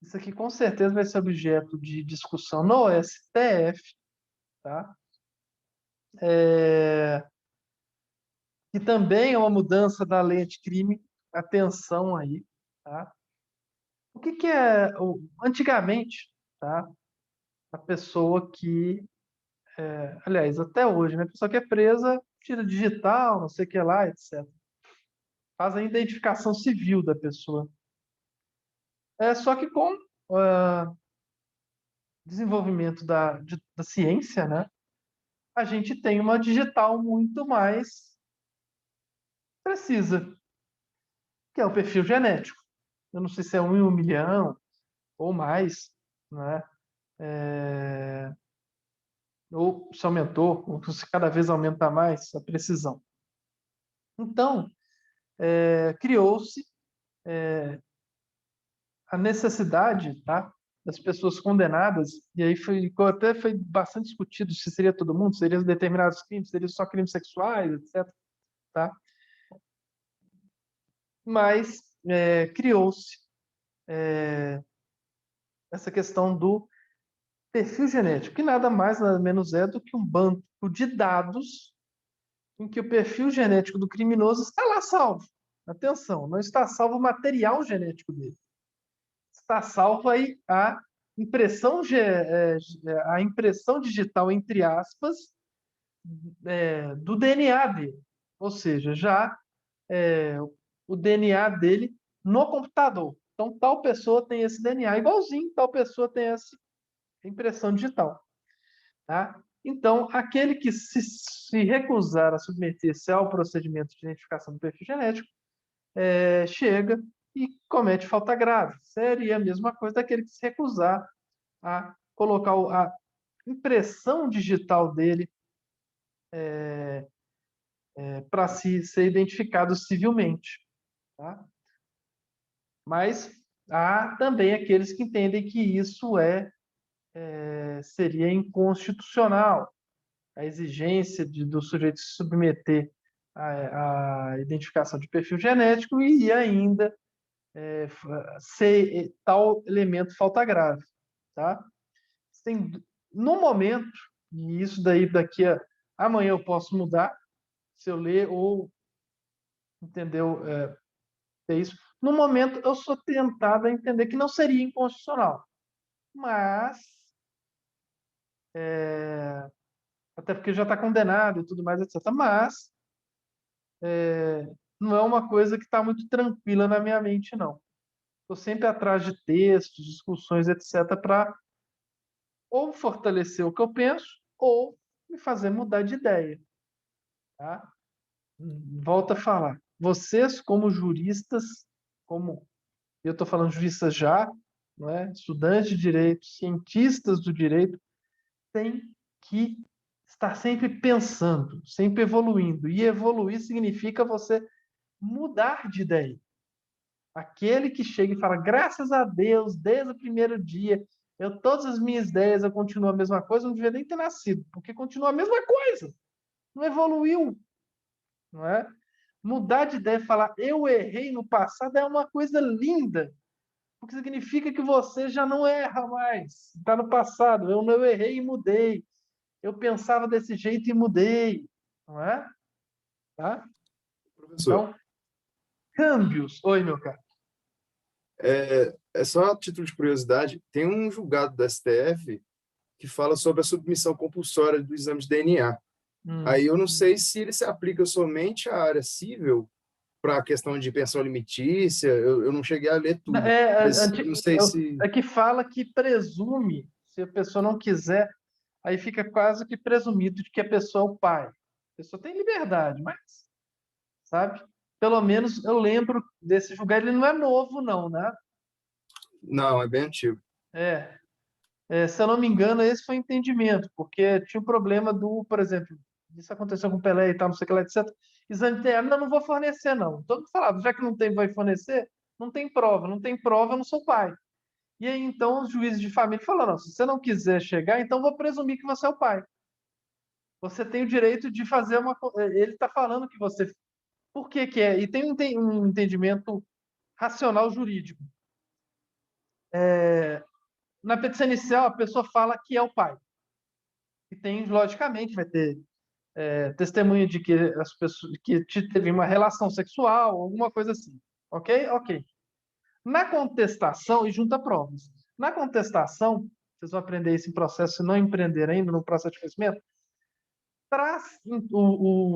Isso aqui com certeza vai ser objeto de discussão no STF, tá? E também é uma mudança da lei anticrime. Atenção aí, tá? O que é antigamente, tá? A pessoa que, aliás, até hoje, né? A pessoa que é presa, tira digital, não sei o que lá, etc. Faz a identificação civil da pessoa. Só que com o desenvolvimento da ciência, né? A gente tem uma digital muito mais precisa, que é o perfil genético. Eu não sei se é 1 em 1 milhão ou mais, né? Ou se aumentou, ou se cada vez aumenta mais a precisão. Então, criou-se a necessidade, tá, das pessoas condenadas, e aí até foi bastante discutido se seria todo mundo, seriam determinados crimes, seriam só crimes sexuais, etc. Tá? Mas criou-se essa questão do perfil genético, que nada mais, nada menos é do que um banco de dados em que o perfil genético do criminoso está lá salvo. Atenção, não está salvo o material genético dele. Está salvo aí a impressão digital, entre aspas, do DNA dele. Ou seja, já o DNA dele no computador. Então, tal pessoa tem esse DNA igualzinho, tal pessoa tem essa impressão digital. Tá? Então, aquele que se recusar a submeter-se ao procedimento de identificação do perfil genético, chega e comete falta grave. Seria a mesma coisa daquele que se recusar a colocar a impressão digital dele para ser identificado civilmente. Tá? Mas há também aqueles que entendem que isso seria inconstitucional, a exigência do sujeito se submeter à identificação de perfil genético e ainda ser tal elemento falta grave. Tá? Tem, no momento, e isso daí daqui a amanhã eu posso mudar, se eu ler ou entendeu, é isso. No momento eu sou tentado a entender que não seria inconstitucional, mas até porque já está condenado e tudo mais, etc. Mas não é uma coisa que está muito tranquila na minha mente, não. Estou sempre atrás de textos, discussões, etc., para ou fortalecer o que eu penso ou me fazer mudar de ideia. Tá? Volto a falar. Vocês, como juristas, como eu estou falando juristas já, não é? Estudantes de direito, cientistas do direito, têm que estar sempre pensando, sempre evoluindo. E evoluir significa você mudar de ideia. Aquele que chega e fala, graças a Deus, desde o primeiro dia, todas as minhas ideias eu continuo a mesma coisa, não devia nem ter nascido, porque continua a mesma coisa. Não evoluiu, não é? Mudar de ideia e falar, eu errei no passado é uma coisa linda, porque significa que você já não erra mais. Está no passado, eu errei e mudei. Eu pensava desse jeito e mudei, não é? Tá? Professor, Então, câmbios. Oi, meu caro. é só a título de curiosidade, tem um julgado da STF que fala sobre a submissão compulsória do exame de DNA. Aí eu não sei se ele se aplica somente à área civil para a questão de pensão alimentícia, eu não cheguei a ler tudo, mas não sei se... É que fala que presume, se a pessoa não quiser, aí fica quase que presumido de que a pessoa é o pai. A pessoa tem liberdade, mas, sabe? Pelo menos eu lembro desse julgado, ele não é novo, não, né? Não, é bem antigo. Se eu não me engano, esse foi o entendimento, porque tinha o problema por exemplo, isso aconteceu com o Pelé e tal, não sei o que lá, etc. Exame de DNA, não vou fornecer, não. Todo mundo falava, já que não tem, vai fornecer, não tem prova, eu não sou pai. E aí, então, os juízes de família falaram, não, se você não quiser chegar, então vou presumir que você é o pai. Você tem o direito de fazer Ele está falando que você... Por que que é? E tem um entendimento racional jurídico. Na petição inicial, a pessoa fala que é o pai. E tem, logicamente, vai ter testemunho de que as pessoas que teve uma relação sexual, alguma coisa assim. Ok? Ok. Na contestação, e junta provas. Na contestação, vocês vão aprender isso em processo, se não empreender ainda no processo de conhecimento,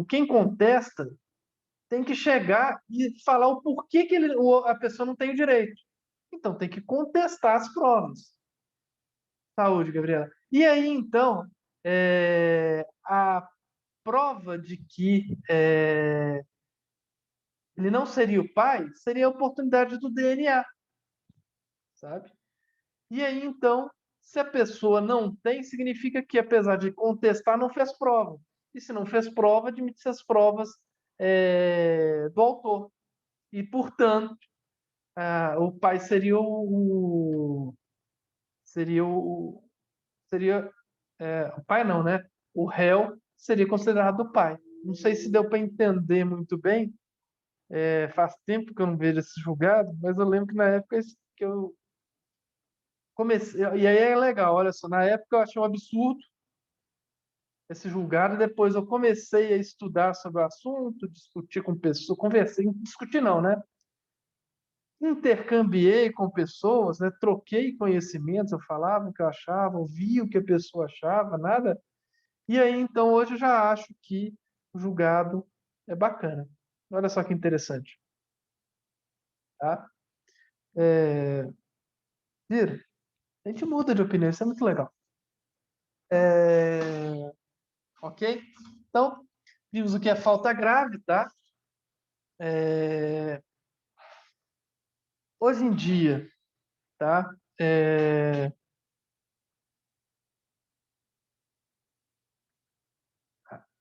quem contesta tem que chegar e falar o porquê que a pessoa não tem o direito. Então, tem que contestar as provas. Saúde, Gabriela. E aí, então, a prova de que ele não seria o pai seria a oportunidade do DNA, sabe? E aí, então, se a pessoa não tem, significa que, apesar de contestar, não fez prova. E se não fez prova, admite-se as provas do autor. E, portanto, o pai seria o pai não, né? O réu seria considerado o pai. Não sei se deu para entender muito bem. Faz tempo que eu não vejo esse julgado, mas eu lembro que na época que eu comecei. E aí é legal, olha só. Na época eu achei um absurdo esse julgado. Depois eu comecei a estudar sobre o assunto, discutir com pessoas, conversei, discutir não, né? Intercambiei com pessoas, né? Troquei conhecimentos, eu falava o que eu achava, ouvia o que a pessoa achava, nada. E aí, então, hoje eu já acho que o julgado é bacana. Olha só que interessante. Tá? Vira, a gente muda de opinião, isso é muito legal. Ok? Então, vimos o que é falta grave, tá? Hoje em dia, tá?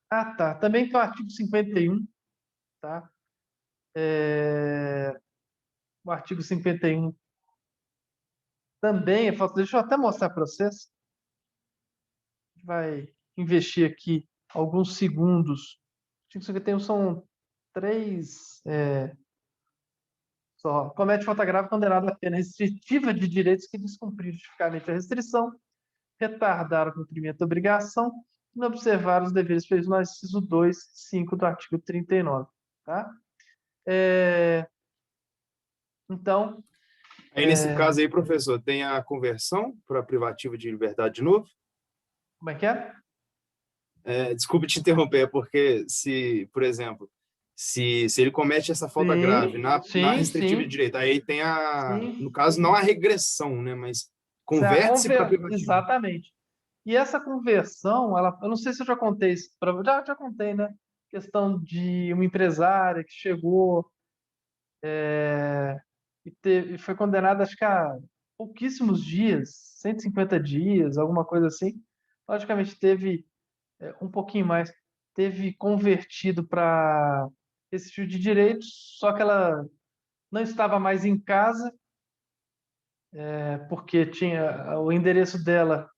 Tá. Também tem o artigo 51, tá? O artigo 51 também é falta. Deixa eu até mostrar para vocês. A gente vai investir aqui alguns segundos. O artigo 51 são 3. Só. Comete falta grave condenado a pena restritiva de direitos que descumprir justificadamente a restrição, retardar o cumprimento da obrigação e não observar os deveres previstos no inciso 2, 5 do artigo 39. Tá? Então, Aí, nesse caso aí, professor, tem a conversão para privativa de liberdade de novo? como é que é? Desculpe te interromper, é porque se, por exemplo, se ele comete essa falta grave na restritiva de Sim. direito, aí tem no caso, não a regressão, né, mas Isso é converte-se para privativa. Exatamente. E essa conversão, eu não sei se eu já contei isso, já contei, né? Questão de uma empresária que chegou e foi condenada, acho que a pouquíssimos dias, 150 dias, alguma coisa assim. Logicamente, teve um pouquinho mais, teve convertido para esse tipo de direitos, só que ela não estava mais em casa, porque tinha o endereço dela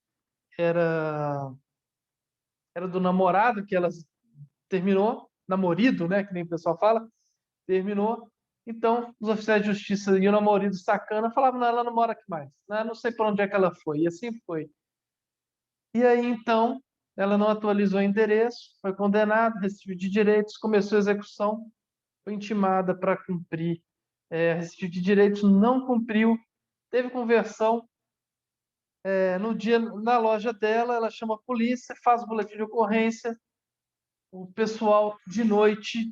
era do namorado que ela terminou, namorido, né, que nem o pessoal fala, terminou. Então, os oficiais de justiça e o namorado sacana falavam, não, ela não mora aqui mais, né? Não sei para onde é que ela foi, e assim foi. E aí, então, ela não atualizou o endereço, foi condenada, recebeu de direitos, começou a execução, foi intimada para cumprir a restritiva de direitos, não cumpriu, teve conversão. No dia, na loja dela, ela chama a polícia, faz o boletim de ocorrência, o pessoal de noite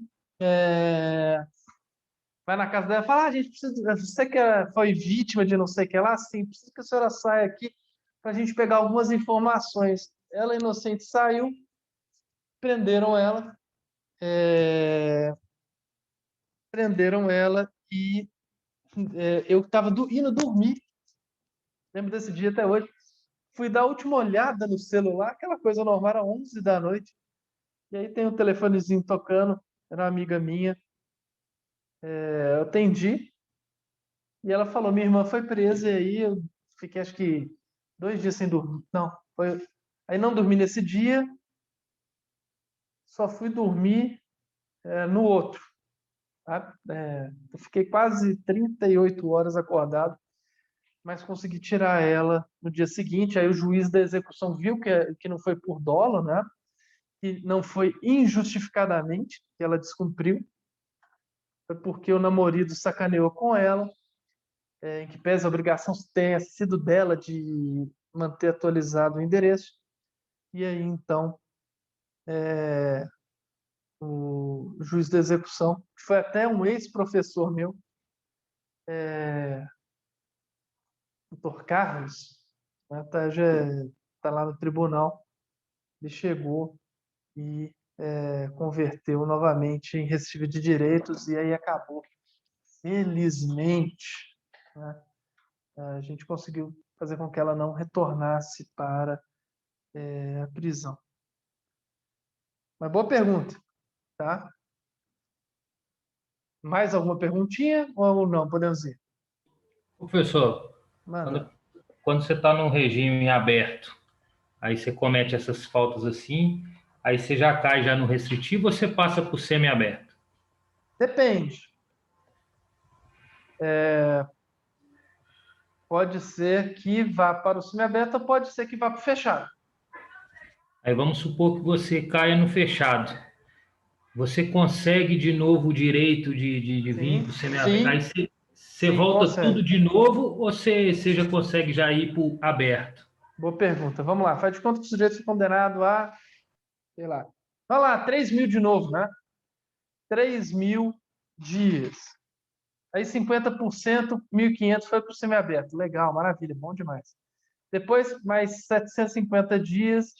vai na casa dela e fala, gente, precisa, você que foi vítima de não sei o que lá, sim, precisa que a senhora saia aqui para a gente pegar algumas informações. Ela, inocente, saiu, prenderam ela, e eu estava indo dormir, lembro desse dia até hoje, fui dar a última olhada no celular, aquela coisa normal, era 11 da noite, e aí tem um telefonezinho tocando, era uma amiga minha, eu atendi, e ela falou, minha irmã foi presa, e aí eu fiquei acho que 2 dias sem dormir, não, aí não dormi nesse dia, só fui dormir no outro, tá? Eu fiquei quase 38 horas acordado, mas consegui tirar ela no dia seguinte. Aí o juiz da execução viu que não foi por dolo, né? Que não foi injustificadamente que ela descumpriu. Foi porque o namorado sacaneou com ela, em que pese a obrigação tenha sido dela de manter atualizado o endereço. E aí, então, o juiz da execução, que foi até um ex-professor meu, doutor Carlos, né, já está lá no tribunal, ele chegou e converteu novamente em recibo de direitos, e aí acabou. Felizmente, né, a gente conseguiu fazer com que ela não retornasse para a prisão. Mas boa pergunta, tá? Mais alguma perguntinha ou não? Podemos ir. Professor, Manda. quando você está num regime aberto, aí você comete essas faltas assim, aí você já cai já no restritivo ou você passa por semi-aberto? Depende. Pode ser que vá para o semiaberto, ou pode ser que vá para o fechado. Aí vamos supor que você caia no fechado. Você consegue de novo o direito de vir para o semiaberto? Aí você volta consegue. tudo de novo ou você já consegue já ir para o aberto? Boa pergunta. Vamos lá. Faz de conta que o sujeito foi condenado a, sei lá, vamos lá, 3.000 de novo, né? 3.000 dias. Aí 50%, 1.500 foi para o semiaberto. Legal, maravilha, bom demais. Depois, mais 750 dias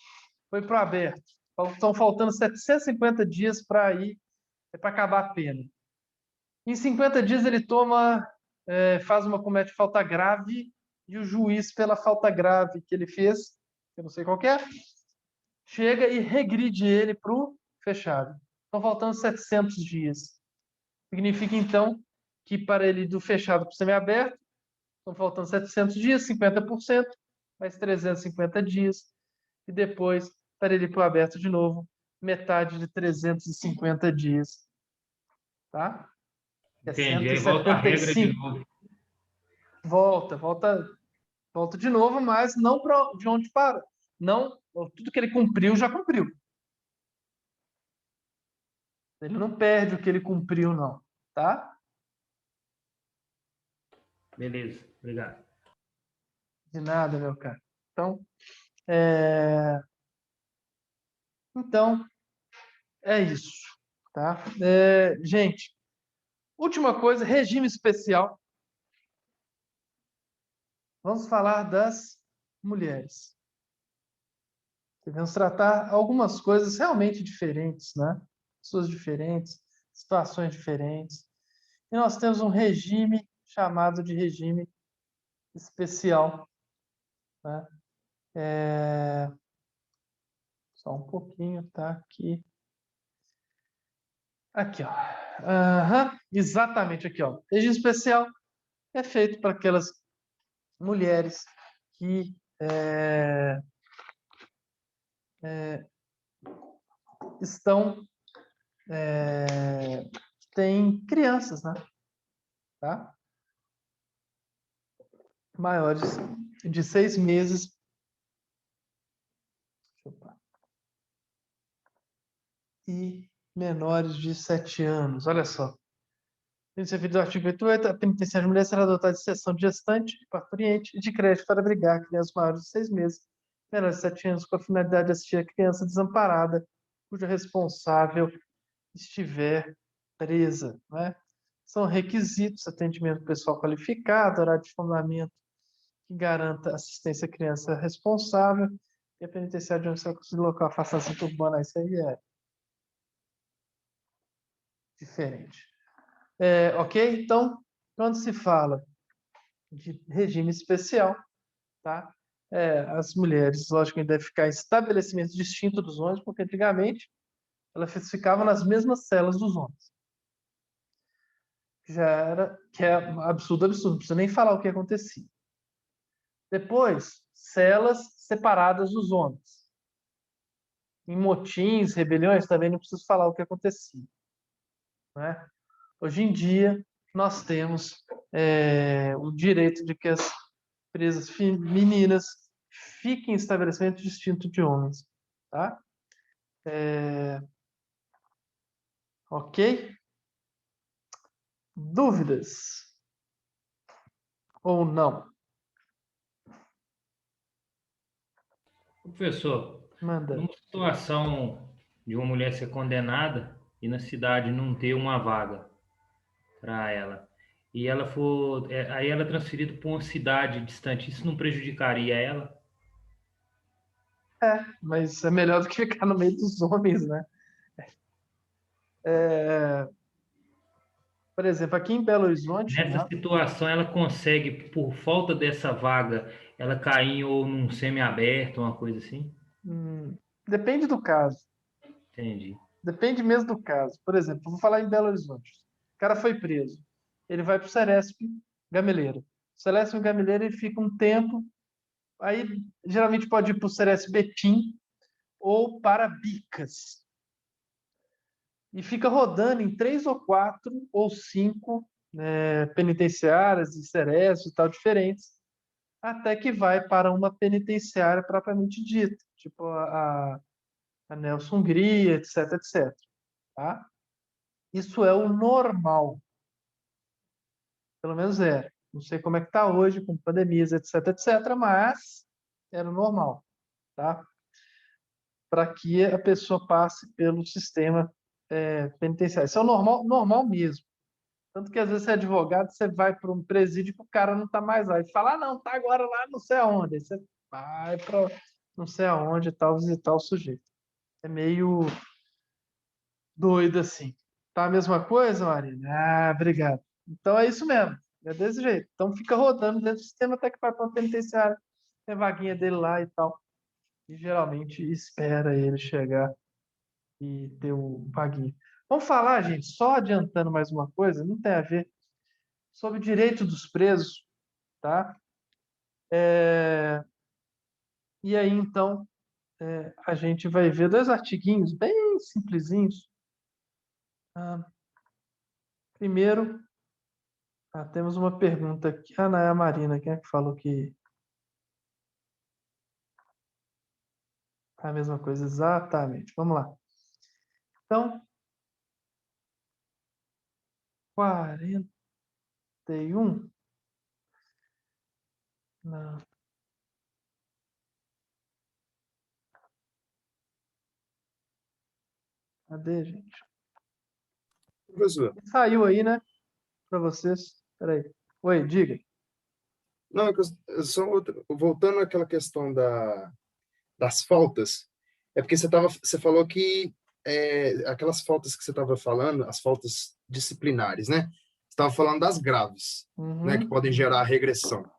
foi para o aberto. Estão faltando 750 dias para ir, para acabar a pena. Em 50 dias ele comete falta grave, e o juiz, pela falta grave que ele fez, eu não sei qual que é, chega e regride ele para o fechado. Estão faltando 700 dias. Significa, então, que para ele do fechado para o semiaberto, estão faltando 700 dias, 50%, mais 350 dias, e depois, para ele para o aberto de novo, metade de 350 dias. Tá? Entendi, aí volta a regra de novo. Volta de novo, mas não de onde para. Não, tudo que ele cumpriu, já cumpriu. Ele não perde o que ele cumpriu, não. Tá? Beleza, obrigado. De nada, meu cara. Então, é isso. Tá? Gente, última coisa, regime especial. Vamos falar das mulheres. Devemos tratar algumas coisas realmente diferentes, né? Pessoas diferentes, situações diferentes. E nós temos um regime chamado de regime especial. Né? Só um pouquinho, tá? Aqui, ó. Exatamente aqui, ó. Regime especial é feito para aquelas mulheres que têm crianças, né? Tá? Maiores de 6 meses. E menores de 7 anos. Olha só. Princípio do artigo 88, a penitenciária de mulher será dotada de seção de gestante, de parturiente e de creche para abrigar crianças maiores de 6 meses, menores de 7 anos, com a finalidade de assistir a criança desamparada, cuja responsável estiver presa. Né? São requisitos: atendimento pessoal qualificado, horário de fundamento que garanta assistência à criança responsável, e a penitenciária de onde se local afasta-se urbana. Isso aí é diferente. Ok? Então, quando se fala de regime especial, tá? As mulheres, lógico, devem ficar em estabelecimentos distintos dos homens, porque antigamente elas ficavam nas mesmas celas dos homens. Que é absurdo, não precisa nem falar o que acontecia. Depois, celas separadas dos homens. Em motins, rebeliões, também não preciso falar o que acontecia. Né? Hoje em dia, nós temos o direito de que as presas femininas fiquem em estabelecimento distinto de homens, tá? Ok? Dúvidas? Ou não? Professor, Manda. numa situação de uma mulher ser condenada e na cidade não ter uma vaga para ela, e ela for, aí ela é transferida para uma cidade distante, isso não prejudicaria ela? Mas é melhor do que ficar no meio dos homens, né? Por exemplo, aqui em Belo Horizonte, Nessa né? situação, ela consegue, por falta dessa vaga, ela cair ou num semi-aberto, uma coisa assim? Depende do caso. Entendi. Depende mesmo do caso. Por exemplo, vou falar em Belo Horizonte. O cara foi preso. Ele vai para o Ceresp Gameleira. O Ceresp Gameleira ele fica um tempo. Aí, geralmente, pode ir para o Ceresp Betim ou para Bicas. E fica rodando em 3 ou 4 ou 5 penitenciárias e Ceresp e tal, diferentes, até que vai para uma penitenciária propriamente dita, tipo a Nelson Hungria, etc, etc. Tá? Isso é o normal. Pelo menos é. Não sei como é que está hoje, com pandemias, etc, etc, mas era o normal. Tá? Para que a pessoa passe pelo sistema penitenciário. Isso é o normal, normal mesmo. Tanto que às vezes você é advogado, você vai para um presídio que o cara não está mais lá. E fala, não, tá agora lá não sei aonde. Aí você vai para não sei aonde e tal, visitar o sujeito. É meio doido assim. Tá a mesma coisa, Marina? Ah, obrigado. Então é isso mesmo. É desse jeito. Então fica rodando dentro do sistema até que vai para o penitenciário. Tem vaguinha dele lá e tal. E geralmente espera ele chegar e ter o vaguinho. Vamos falar, gente, só adiantando mais uma coisa, não tem a ver, sobre o direito dos presos, tá? E aí, então, a gente vai ver 2 artiguinhos bem simplesinhos. Primeiro, temos uma pergunta aqui. Não, é a Marina, quem é que falou que é a mesma coisa? Exatamente. Vamos lá. Então, 41. Não. Cadê, gente? Professor, Saiu aí, né? Para vocês. Peraí. Oi, diga. não, só voltando àquela questão das faltas, é porque você falou que aquelas faltas que você estava falando, as faltas disciplinares, né? Você estava falando das graves, né, que Uhum. podem gerar regressão.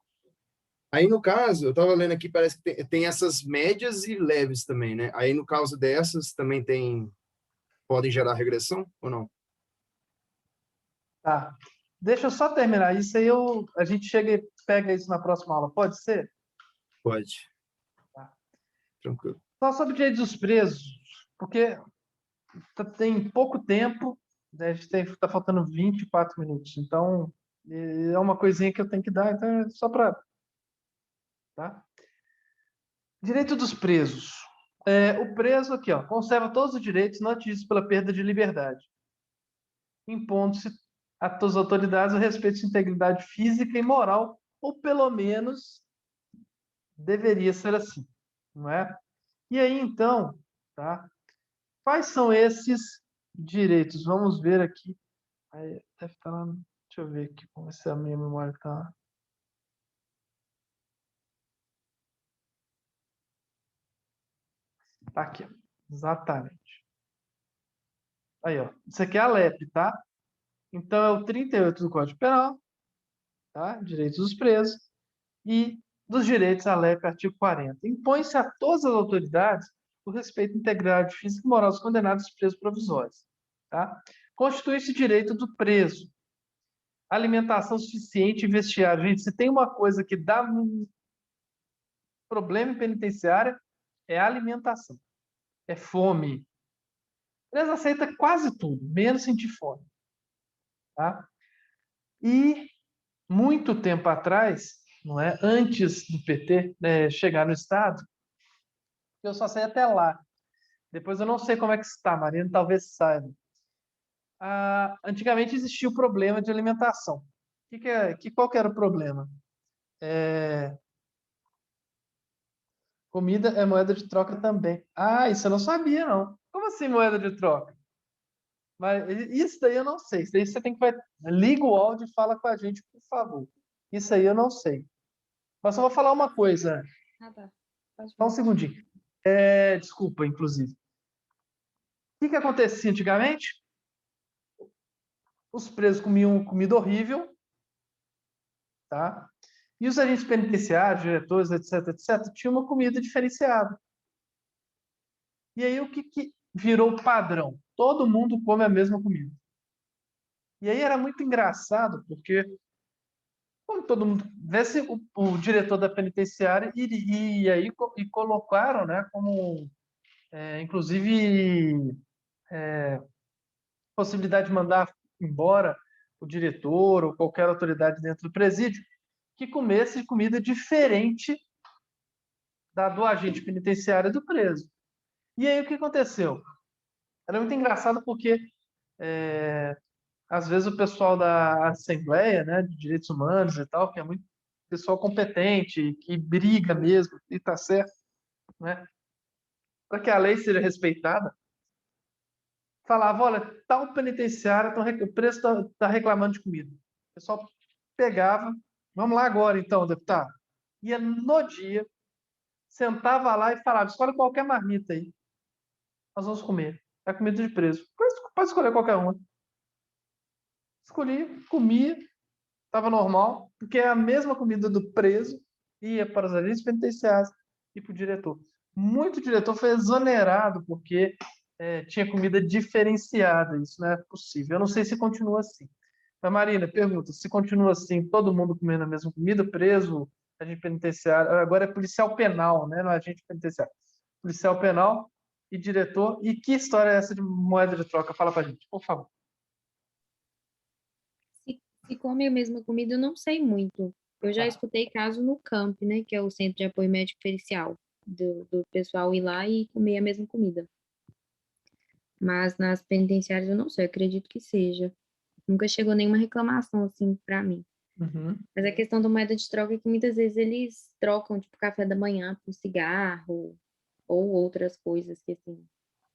Aí, no caso, eu estava lendo aqui, parece que tem essas médias e leves também, né? Aí, no caso dessas, também podem gerar regressão ou não? Tá. Deixa eu só terminar isso aí, a gente chega e pega isso na próxima aula. Pode ser? Pode. Tá. Tranquilo. Só sobre direitos dos presos, porque tem pouco tempo, né, a gente está faltando 24 minutos, então é uma coisinha que eu tenho que dar, então é só para... Tá? Direito dos presos. O preso aqui, ó, conserva todos os direitos não atingidos pela perda de liberdade, impondo-se a todas as autoridades o respeito à sua integridade física e moral, ou pelo menos deveria ser assim, não é? E aí, então, tá? Quais são esses direitos? Vamos ver aqui. Aí, deve estar lá. Deixa eu ver aqui, como se a minha memória está. Tá aqui, ó. Exatamente. Aí, ó. Isso aqui é a LEP, tá? Então, é o 38 do Código Penal, tá? Direitos dos presos. E dos direitos à LEP, artigo 40. Impõe-se a todas as autoridades o respeito à integridade física e moral dos condenados e presos provisórios. Tá? Constitui-se direito do preso. Alimentação suficiente e vestiário. Gente, se tem uma coisa que dá um problema em penitenciária, é a alimentação. É fome. Eles aceitam quase tudo, menos sentir fome. Tá? E, muito tempo atrás, não é? Antes do PT, né, chegar no Estado, eu só sei até lá. Depois eu não sei como é que está, Marina talvez saiba. Antigamente existia o problema de alimentação. Qual que era o problema? Comida é moeda de troca também. Ah, isso eu não sabia, não. Como assim moeda de troca? Mas isso daí eu não sei. Isso daí você tem que... Liga o áudio e fala com a gente, por favor. Isso aí eu não sei. Mas só vou falar uma coisa. Ah, tá. Pode Só um falar. segundinho. Desculpa, inclusive. O que acontecia antigamente? Os presos comiam comida horrível, tá? E os agentes penitenciários, diretores, etc, etc, tinham uma comida diferenciada. E aí o que virou padrão? Todo mundo come a mesma comida. E aí era muito engraçado, porque como todo mundo vesse o diretor da penitenciária e aí colocaram, né, como inclusive possibilidade de mandar embora o diretor ou qualquer autoridade dentro do presídio que comesse comida diferente da do agente penitenciário e do preso. E aí o que aconteceu? Era muito engraçado porque às vezes o pessoal da Assembleia, né, de Direitos Humanos e tal, que é muito pessoal competente, que briga mesmo, e tá certo, né, para que a lei seja respeitada, falava, olha, tal penitenciário, o preço tá reclamando de comida. O pessoal pegava, vamos lá agora então, deputado. Ia no dia, sentava lá e falava, escolhe qualquer marmita aí, nós vamos comer. É comida de preso. Pode escolher qualquer uma. Escolhi, comia, estava normal, porque é a mesma comida do preso, ia para os agentes penitenciários e para o diretor. Muito diretor foi exonerado porque tinha comida diferenciada. Isso não é possível. Eu não sei se continua assim. Mas, Marina, pergunta: se continua assim, todo mundo comendo a mesma comida, preso, agente penitenciário, agora é policial penal, né? Não é agente penitenciário. Policial penal e diretor. E que história é essa de moeda de troca? Fala pra gente, por favor. Se come a mesma comida, eu não sei muito. Eu já Tá. escutei caso no CAMP, né, que é o Centro de Apoio Médico Pericial, do pessoal ir lá e comer a mesma comida. Mas nas penitenciárias eu não sei, eu acredito que seja. Nunca chegou nenhuma reclamação assim pra mim. Uhum. Mas a questão da moeda de troca é que muitas vezes eles trocam, tipo, café da manhã por cigarro ou outras coisas que, assim,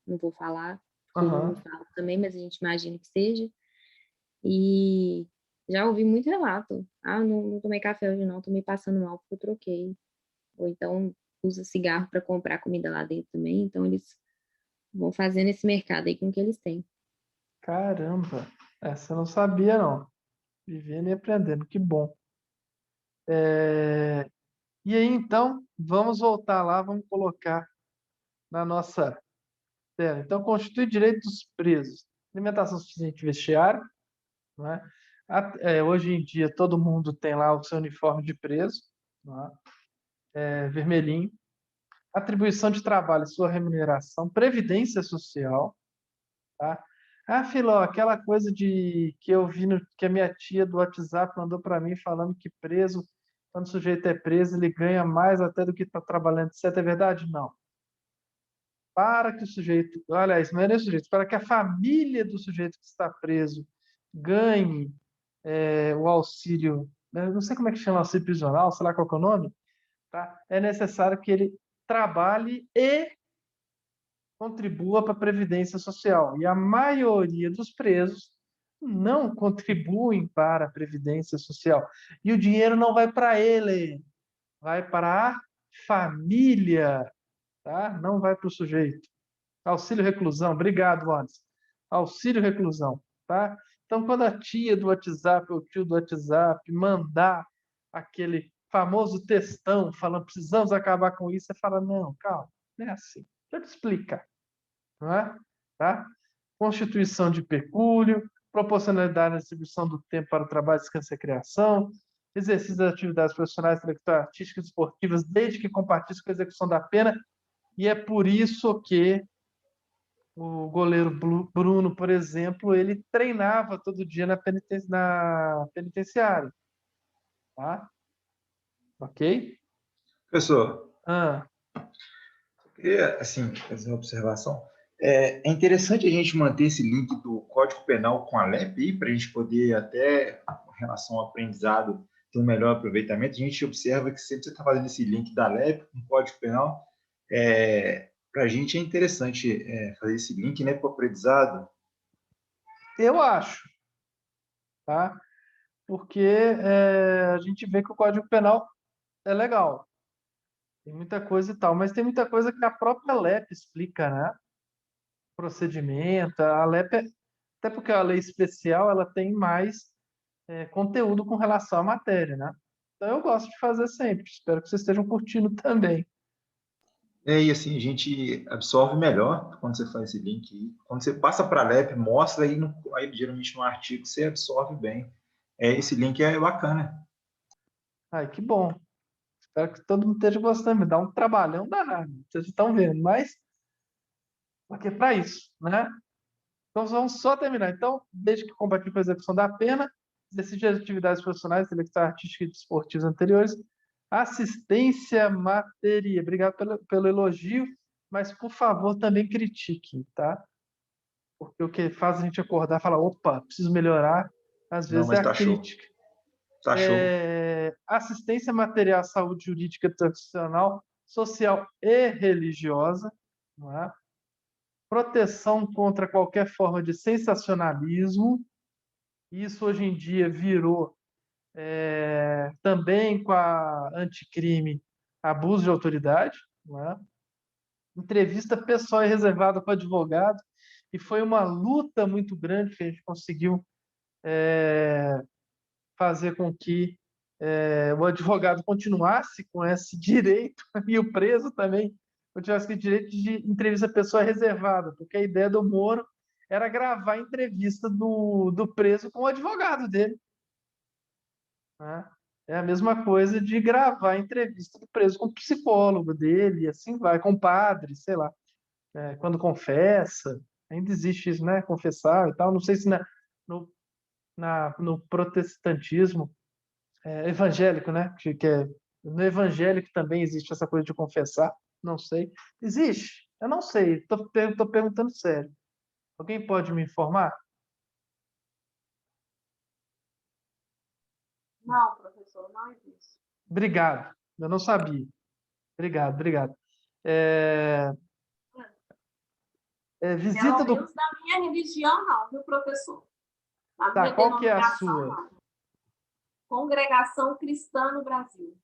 não vou falar, porque eles não Aham. falam também, mas a gente imagina que seja. E já ouvi muito relato. Ah, não tomei café hoje não, tomei passando mal porque eu troquei. Ou então usa cigarro para comprar comida lá dentro também. Então eles vão fazendo esse mercado aí com o que eles têm. Caramba, essa eu não sabia, não. Vivendo e aprendendo, que bom. É, E aí, então, vamos voltar lá, vamos colocar na nossa tela. Então, constitui direito dos presos. Alimentação suficiente e vestiário, não é? Hoje em dia, todo mundo tem lá o seu uniforme de preso, não é? Vermelhinho. Atribuição de trabalho, sua remuneração, previdência social, tá? Ah, Filó, aquela coisa de que eu vi que a minha tia do WhatsApp mandou para mim falando que preso, quando o sujeito é preso, ele ganha mais até do que está trabalhando. Isso é verdade? Não. Para que o sujeito, aliás, não é nem o sujeito, para que a família do sujeito que está preso ganhe o auxílio, né, não sei como é que chama, auxílio prisional, sei lá qual que é o nome, tá? É necessário que ele trabalhe e contribua para a Previdência Social. E a maioria dos presos não contribuem para a Previdência Social. E o dinheiro não vai para ele, vai para a família, tá? Não vai para o sujeito. Auxílio reclusão, obrigado, Anderson. Auxílio reclusão, tá? Então, quando a tia do WhatsApp ou o tio do WhatsApp mandar aquele famoso textão falando precisamos acabar com isso, você fala, não, calma, não é assim. Deixa eu te explicar, não é? Tá? Constituição de pecúlio, proporcionalidade na distribuição do tempo para o trabalho, descanso e recreação, exercício das atividades profissionais, intelectuais, artísticas e esportivas, desde que compartilhe com a execução da pena, e é por isso que o goleiro Bruno, por exemplo, ele treinava todo dia na penitenciária, tá? Ok? Professor, Ah, eu queria, assim, fazer uma observação. É interessante a gente manter esse link do Código Penal com a LEP para a gente poder, até em relação ao aprendizado, ter um melhor aproveitamento. A gente observa que sempre você está fazendo esse link da LEP com o Código Penal, para a gente é interessante fazer esse link, né, para o aprendizado. eu acho, tá? Porque a gente vê que o Código Penal é legal. Tem muita coisa e tal, mas tem muita coisa que a própria LEP explica, né? Procedimento, a LEP, até porque a lei especial, ela tem mais conteúdo com relação à matéria, né? Então eu gosto de fazer sempre. Espero que vocês estejam curtindo também. E assim, a gente absorve melhor quando você faz esse link. Quando você passa para a LEP, mostra, aí geralmente no artigo você absorve bem. Esse link é bacana. Ai, que bom. Espero que todo mundo esteja gostando. Me dá um trabalhão danado. Vocês estão vendo, mas porque é para isso, né? Então vamos só terminar. Então, desde que combate para a execução da pena, decide as atividades profissionais, intelectuais, artísticas e desportivas anteriores, assistência material. Obrigado pelo elogio, mas por favor também critique, tá? Porque o que faz a gente acordar e falar, opa, preciso melhorar, às Não, vezes é mas a tá show. crítica. Tá show. Assistência material à saúde jurídica, tradicional, social e religiosa, não é? Proteção contra qualquer forma de sensacionalismo. Isso hoje em dia virou também com a anticrime abuso de autoridade, não é? Entrevista pessoal e reservada com advogado, e foi uma luta muito grande que a gente conseguiu fazer com que o advogado continuasse com esse direito e o preso também continuasse com o direito de entrevista pessoal reservada, porque a ideia do Moro era gravar a entrevista do preso com o advogado dele, né? É a mesma coisa de gravar a entrevista do preso com o psicólogo dele, e assim vai, com o padre, sei lá, quando confessa, ainda existe isso, né? Confessar e tal. Não sei se no, no protestantismo evangélico, né? No evangélico também existe essa coisa de confessar. Não sei. Existe? Eu não sei. Estou perguntando sério. Alguém pode me informar? Não, professor, não existe. Obrigado. Eu não sabia. Obrigado, obrigado. É, visita Pelo do. menos na minha religião, não, viu, professor? Na Tá, minha qual que é a denominação, sua? não. Congregação Cristã no Brasil.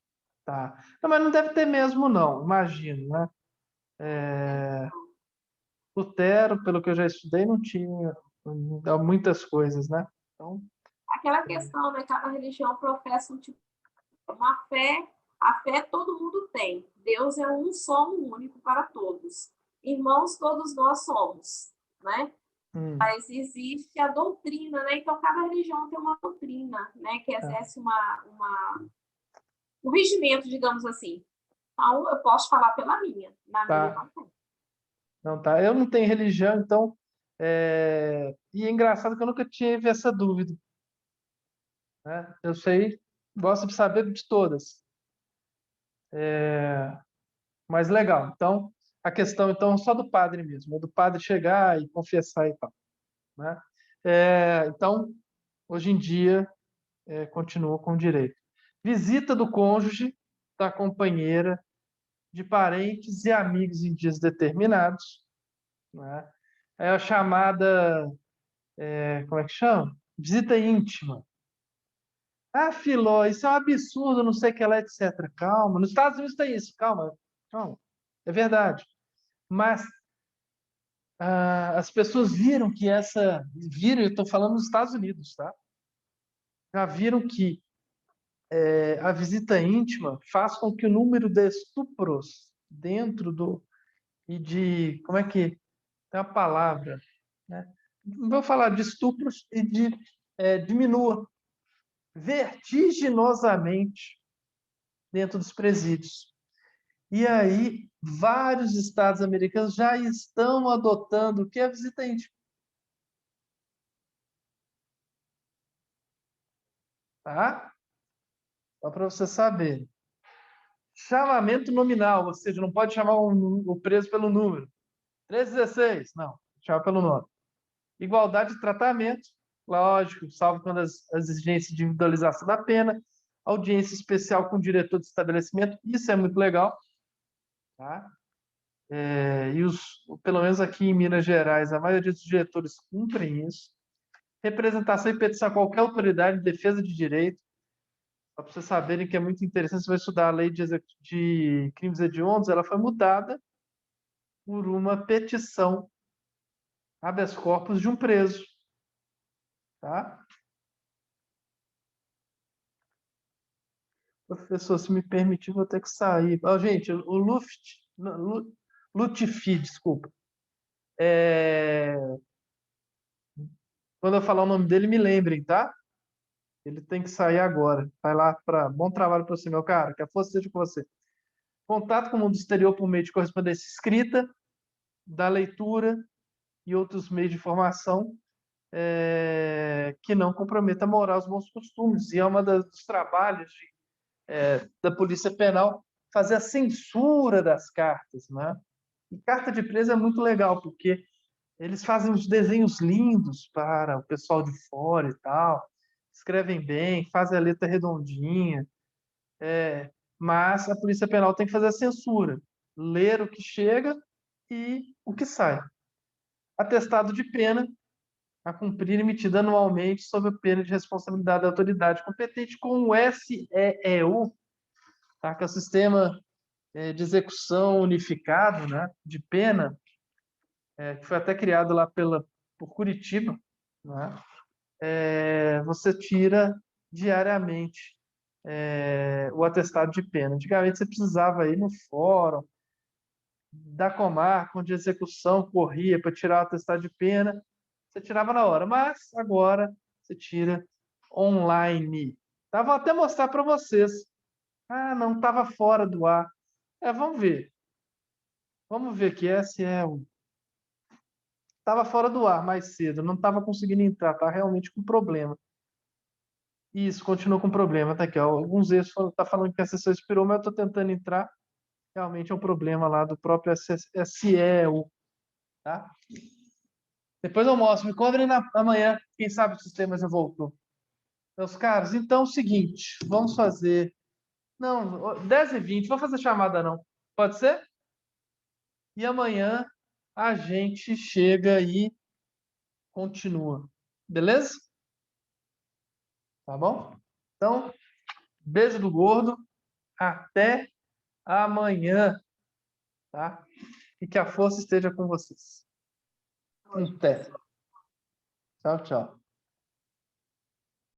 Tá. Não, mas não deve ter mesmo, não. Imagino, né? Lutero, pelo que eu já estudei, não tinha muitas coisas, né? Então, Aquela questão, né? Cada religião professa um tipo, uma fé. A fé todo mundo tem. Deus é um só, um único para todos. Irmãos, todos nós somos, né? Mas existe a doutrina, né? Então, cada religião tem uma doutrina, né? Que exerce um regimento, digamos assim. Então, eu posso falar pela minha. Na minha, tá. não tem. Não, tá. Eu não tenho religião, então. E é engraçado que eu nunca tive essa dúvida, né? Eu sei, gosto de saber de todas. Mas legal. Então, a questão então é só do padre mesmo, é do padre chegar e confessar e tal, né? Então, hoje em dia, continua com direito. Visita do cônjuge, da companheira, de parentes e amigos em dias determinados, né? É a chamada, como é que chama? Visita íntima. Ah, Filó, isso é um absurdo, não sei o que lá, etc. Calma, nos Estados Unidos tem isso, calma, calma. É verdade. Mas as pessoas viram que viram, eu estou falando nos Estados Unidos, tá? Já viram que a visita íntima faz com que o número de estupros dentro como é que tem uma palavra, né? Não vou falar de estupros diminua vertiginosamente dentro dos presídios. E aí, vários estados americanos já estão adotando o que é a visita íntima. Tá? Só para você saber. Chamamento nominal, ou seja, não pode chamar o preso pelo número. 316, não, chama pelo nome. Igualdade de tratamento, lógico, salvo quando as exigências de individualização da pena. Audiência especial com o diretor de estabelecimento, isso é muito legal. Tá? Pelo menos aqui em Minas Gerais, a maioria dos diretores cumprem isso. Representação e petição a qualquer autoridade de defesa de direito. Só para vocês saberem que é muito interessante, você vai estudar a lei de crimes hediondos, ela foi mudada por uma petição habeas corpus de um preso. Tá? Professor, se me permitir, vou ter que sair. Gente, o Lutfi, desculpa. Quando eu falar o nome dele, me lembrem, tá? Ele tem que sair agora. Vai lá para bom trabalho para você, meu cara. Que a força seja com você. Contato com o mundo exterior por meio de correspondência escrita, da leitura e outros meios de informação que não comprometa a moral e os bons costumes. E é um dos trabalhos da Polícia Penal fazer a censura das cartas, né? E carta de preso é muito legal, porque eles fazem uns desenhos lindos para o pessoal de fora e tal, escrevem bem, fazem a letra redondinha, mas a Polícia Penal tem que fazer a censura, ler o que chega e o que sai. Atestado de pena a cumprir emitido anualmente sob a pena de responsabilidade da autoridade competente com o SEEU, tá? Que é o Sistema de Execução Unificado, né, de Pena, que foi até criado lá por Curitiba, né? Você tira diariamente o atestado de pena. Antigamente você precisava ir no fórum da comarca, onde a execução corria para tirar o atestado de pena, você tirava na hora, mas agora você tira online. Tá? Vou até mostrar para vocês. Ah, não estava fora do ar. Vamos ver. Vamos ver que esse estava fora do ar mais cedo, não estava conseguindo entrar, tá realmente com problema. Isso, continua com problema, tá aqui, ó. Alguns erros tá falando que a sessão expirou, mas eu estou tentando entrar. Realmente é um problema lá do próprio SEU, tá? Depois eu mostro, me cobrem amanhã, quem sabe o sistema já voltou. Meus caros, então é o seguinte, vamos fazer... Não, 10h20, vou fazer chamada não. Pode ser? E amanhã a gente chega e continua. Beleza? Tá bom? Então, beijo do gordo. Até amanhã. Tá? E que a força esteja com vocês. Até. Tchau, tchau.